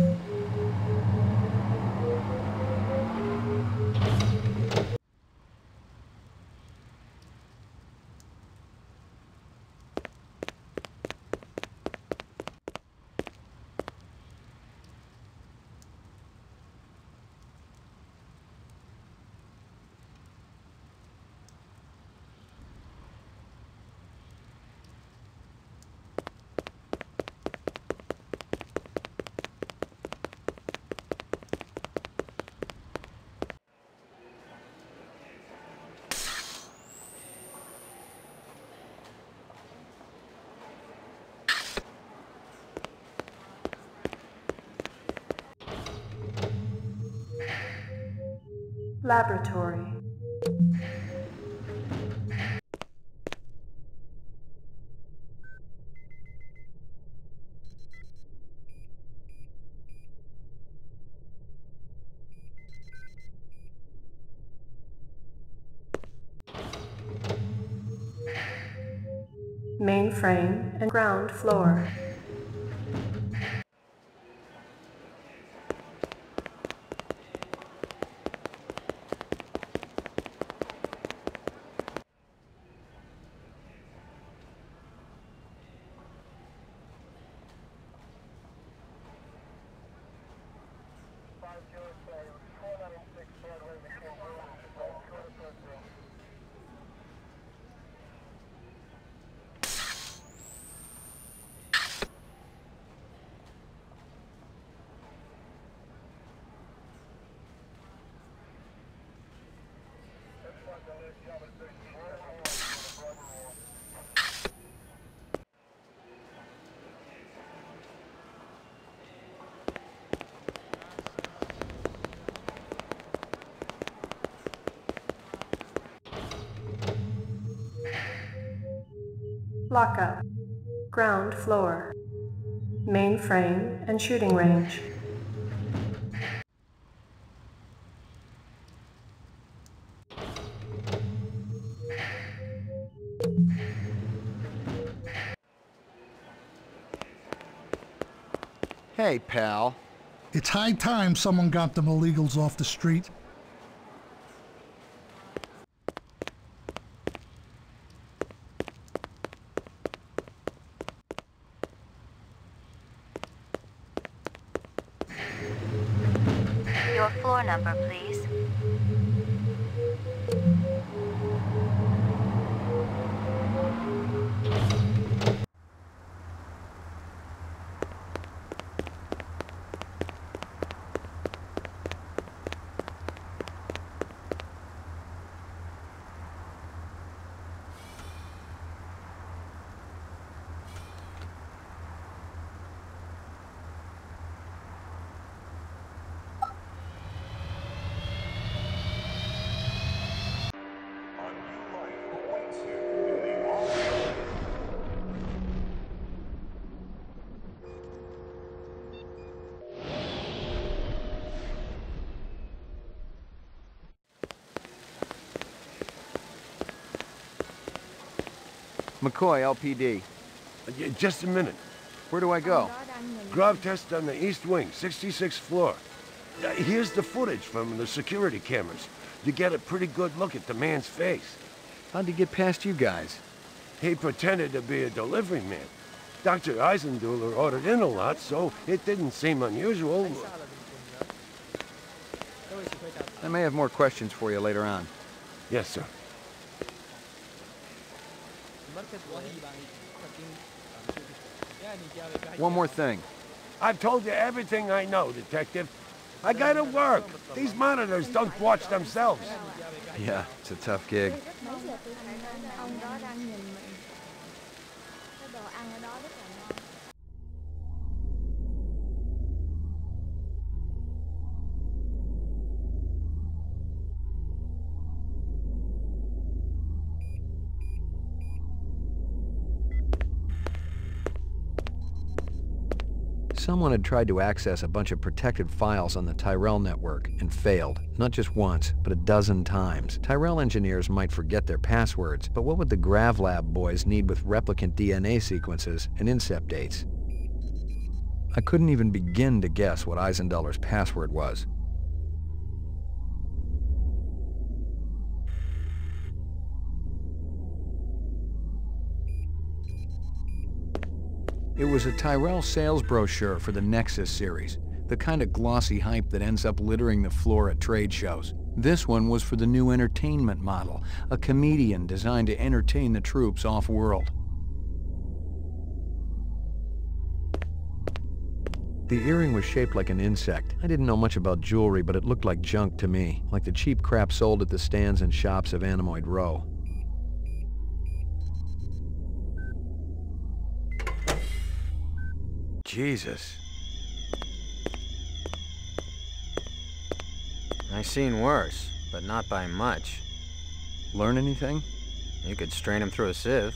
Laboratory. Mainframe and ground floor. Lockup. Ground floor. Mainframe and shooting range. Hey, pal. It's high time someone got them illegals off the street. Your floor number, please. McCoy, LPD. Just a minute. Where do I go? Grav test on the east wing, 66th floor. Here's the footage from the security cameras. You get a pretty good look at the man's face. How'd he get past you guys? He pretended to be a delivery man. Dr. Eisenduller ordered in a lot, so it didn't seem unusual. I may have more questions for you later on. Yes, sir. One more thing. I've told you everything I know, Detective. I gotta work. These monitors don't watch themselves. Yeah, it's a tough gig. Someone had tried to access a bunch of protected files on the Tyrell network and failed, not just once, but a dozen times. Tyrell engineers might forget their passwords, but what would the GravLab boys need with replicant DNA sequences and incept dates? I couldn't even begin to guess what Eisenduller's password was. It was a Tyrell sales brochure for the Nexus series, the kind of glossy hype that ends up littering the floor at trade shows. This one was for the new entertainment model, a comedian designed to entertain the troops off-world. The earring was shaped like an insect. I didn't know much about jewelry, but it looked like junk to me, like the cheap crap sold at the stands and shops of Animoid Row. Jesus. I've seen worse, but not by much. Learn anything? You could strain him through a sieve.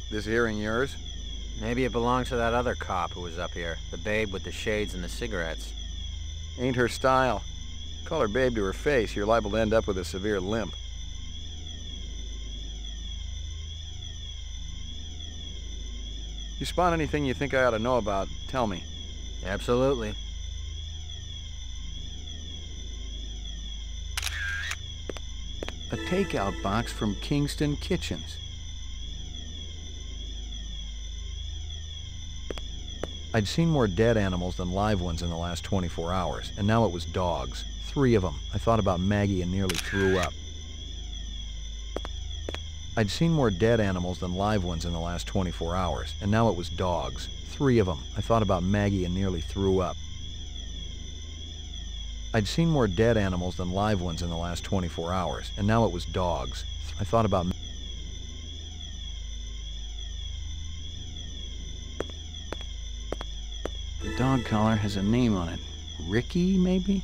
This earring yours? Maybe it belongs to that other cop who was up here, the babe with the shades and the cigarettes. Ain't her style. Call her babe to her face, you're liable to end up with a severe limp. You spot anything you think I ought to know about, tell me. Absolutely. A takeout box from Kingston Kitchens. I'd seen more dead animals than live ones in the last 24 hours, and now it was dogs. 3 of them. I thought about Maggie and nearly threw up. I'd seen more dead animals than live ones in the last 24 hours, and now it was dogs. 3 of them. I thought about Maggie and nearly threw up. I'd seen more dead animals than live ones in the last 24 hours, and now it was dogs. I thought about... The dog collar has a name on it. Ricky, maybe?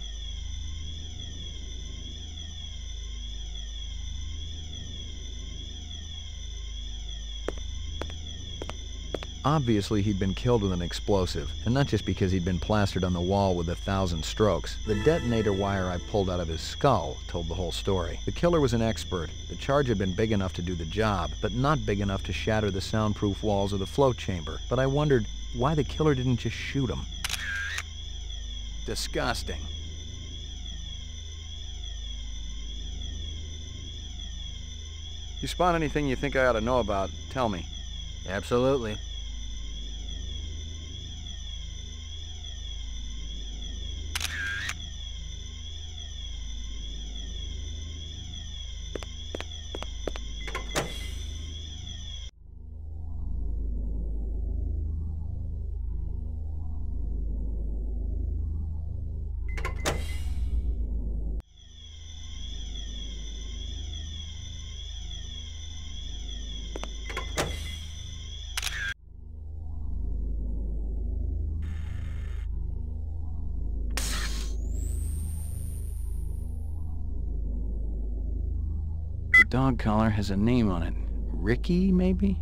Obviously, he'd been killed with an explosive, and not just because he'd been plastered on the wall with 1,000 strokes. The detonator wire I pulled out of his skull told the whole story. The killer was an expert. The charge had been big enough to do the job, but not big enough to shatter the soundproof walls of the float chamber. But I wondered why the killer didn't just shoot him. Disgusting. You spot anything you think I ought to know about, tell me. Absolutely. The dog collar has a name on it. Ricky, maybe?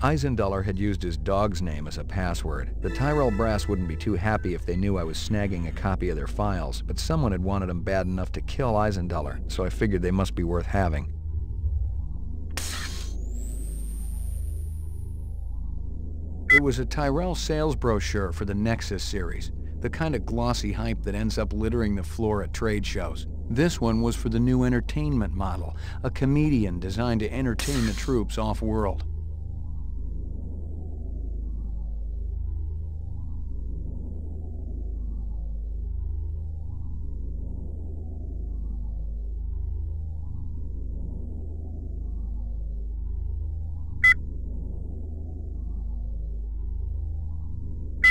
Eisenduller had used his dog's name as a password. The Tyrell brass wouldn't be too happy if they knew I was snagging a copy of their files, but someone had wanted them bad enough to kill Eisenduller, so I figured they must be worth having. It was a Tyrell sales brochure for the Nexus series, the kind of glossy hype that ends up littering the floor at trade shows. This one was for the new entertainment model, a comedian designed to entertain the troops off-world.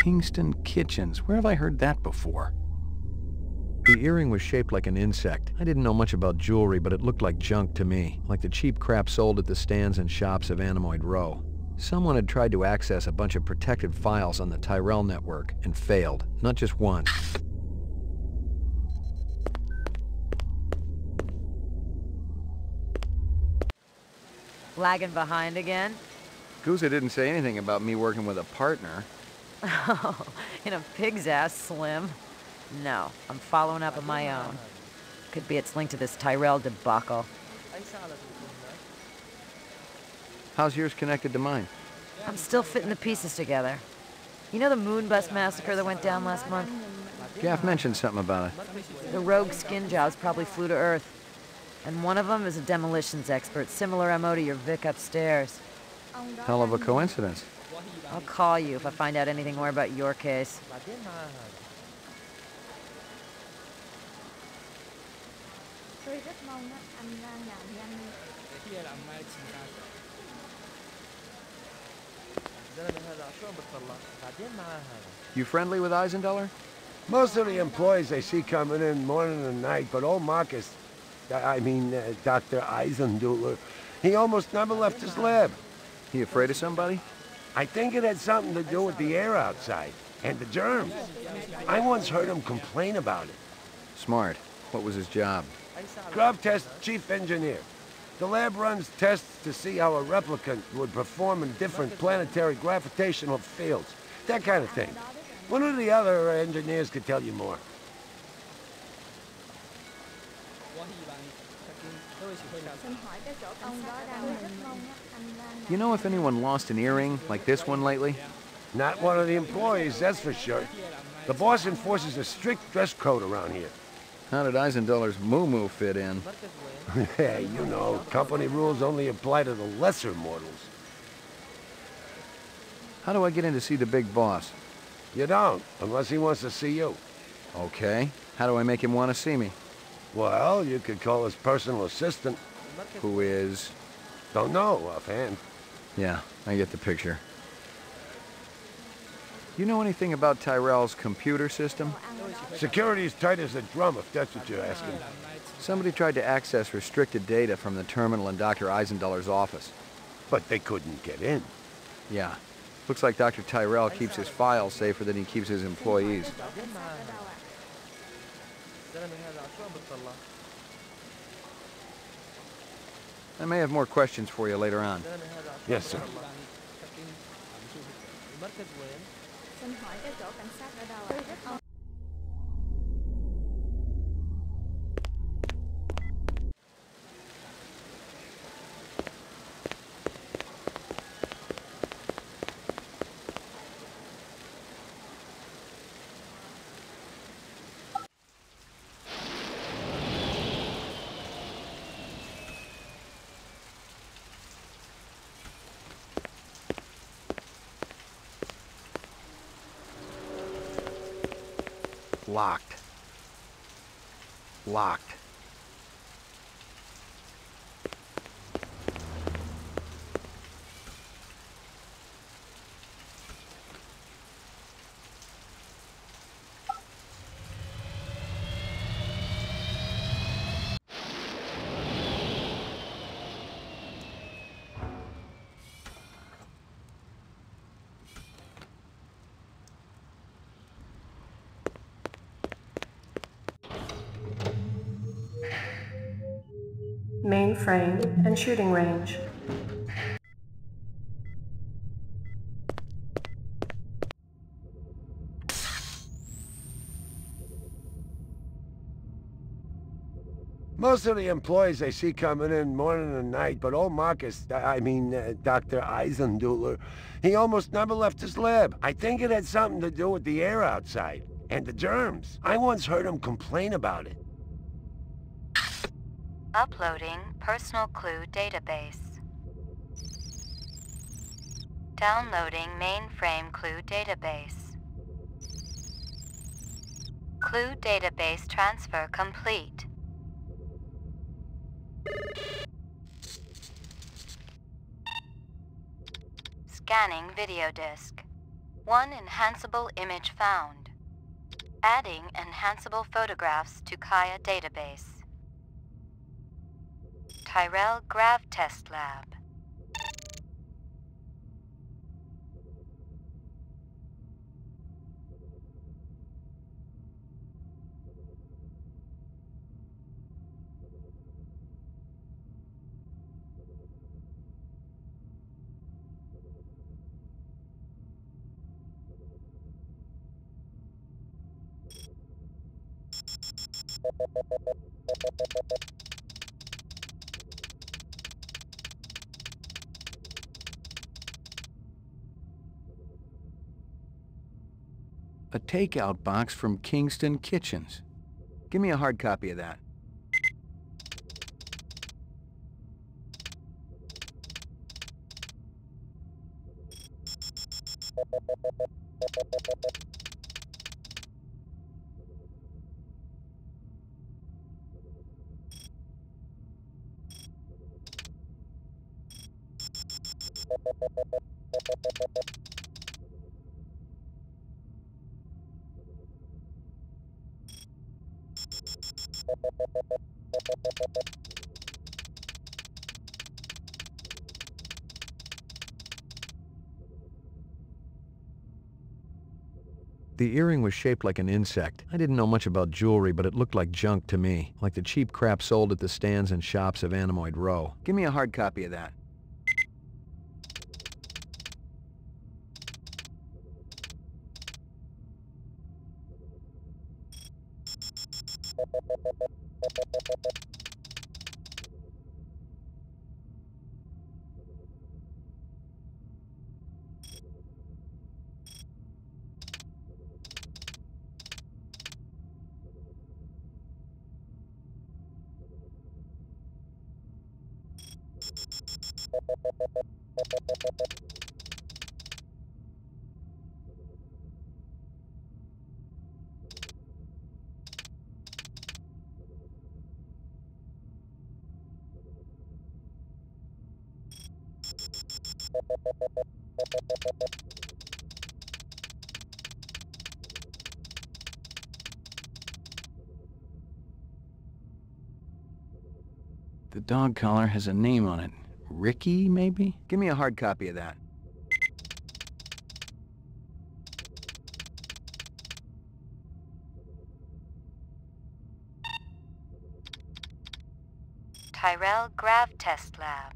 Kingston Kitchens. Where have I heard that before? The earring was shaped like an insect. I didn't know much about jewelry, but it looked like junk to me, like the cheap crap sold at the stands and shops of Animoid Row. Someone had tried to access a bunch of protected files on the Tyrell network and failed, not just once. Lagging behind again? Guza didn't say anything about me working with a partner. Oh, in a pig's ass, Slim. No, I'm following up on my own. Could be it's linked to this Tyrell debacle. How's yours connected to mine? I'm still fitting the pieces together. You know the Moonbus massacre that went down last month? Gaff mentioned something about it. The rogue skin jobs probably flew to Earth. And one of them is a demolitions expert, similar MO to your Vic upstairs. Hell of a coincidence. I'll call you if I find out anything more about your case. You friendly with Eisenduller? Most of the employees I see coming in morning and night, but old Marcus, Dr. Eisenduller, he almost never left his lab. He afraid of somebody? I think it had something to do with the air outside, and the germs. I once heard him complain about it. Smart. What was his job? Grub test chief engineer. The lab runs tests to see how a replicant would perform in different planetary gravitational fields. That kind of thing. One of the other engineers could tell you more. You know if anyone lost an earring like this one lately? Not one of the employees, that's for sure. The boss enforces a strict dress code around here. How did Eisenduller's moo-moo fit in? Yeah, you know, company rules only apply to the lesser mortals. How do I get in to see the big boss? You don't, unless he wants to see you. Okay. How do I make him want to see me? Well, you could call his personal assistant. Who is? Don't know offhand. Yeah, I get the picture. You know anything about Tyrell's computer system? Security's tight as a drum, if that's what you're asking. Somebody tried to access restricted data from the terminal in Dr. Eisenduller's office. But they couldn't get in. Yeah. Looks like Dr. Tyrell keeps his files safer than he keeps his employees. I may have more questions for you later on. Yes, sir. Locked. Locked. Mainframe and shooting range. Most of the employees I see coming in morning and night, but old Marcus, Dr. Eisenduler, he almost never left his lab. I think it had something to do with the air outside, and the germs. I once heard him complain about it. Uploading personal clue database. Downloading mainframe clue database. Clue database transfer complete. Scanning video disk. One enhanceable image found. Adding enhanceable photographs to Kaya database. Tyrell Grav Test Lab. A takeout box from Kingston Kitchens. Give me a hard copy of that. The earring was shaped like an insect. I didn't know much about jewelry, but it looked like junk to me, like the cheap crap sold at the stands and shops of Animoid Row. Give me a hard copy of that. The dog collar has a name on it. Ricky, maybe? Give me a hard copy of that. Tyrell Grav Test Lab.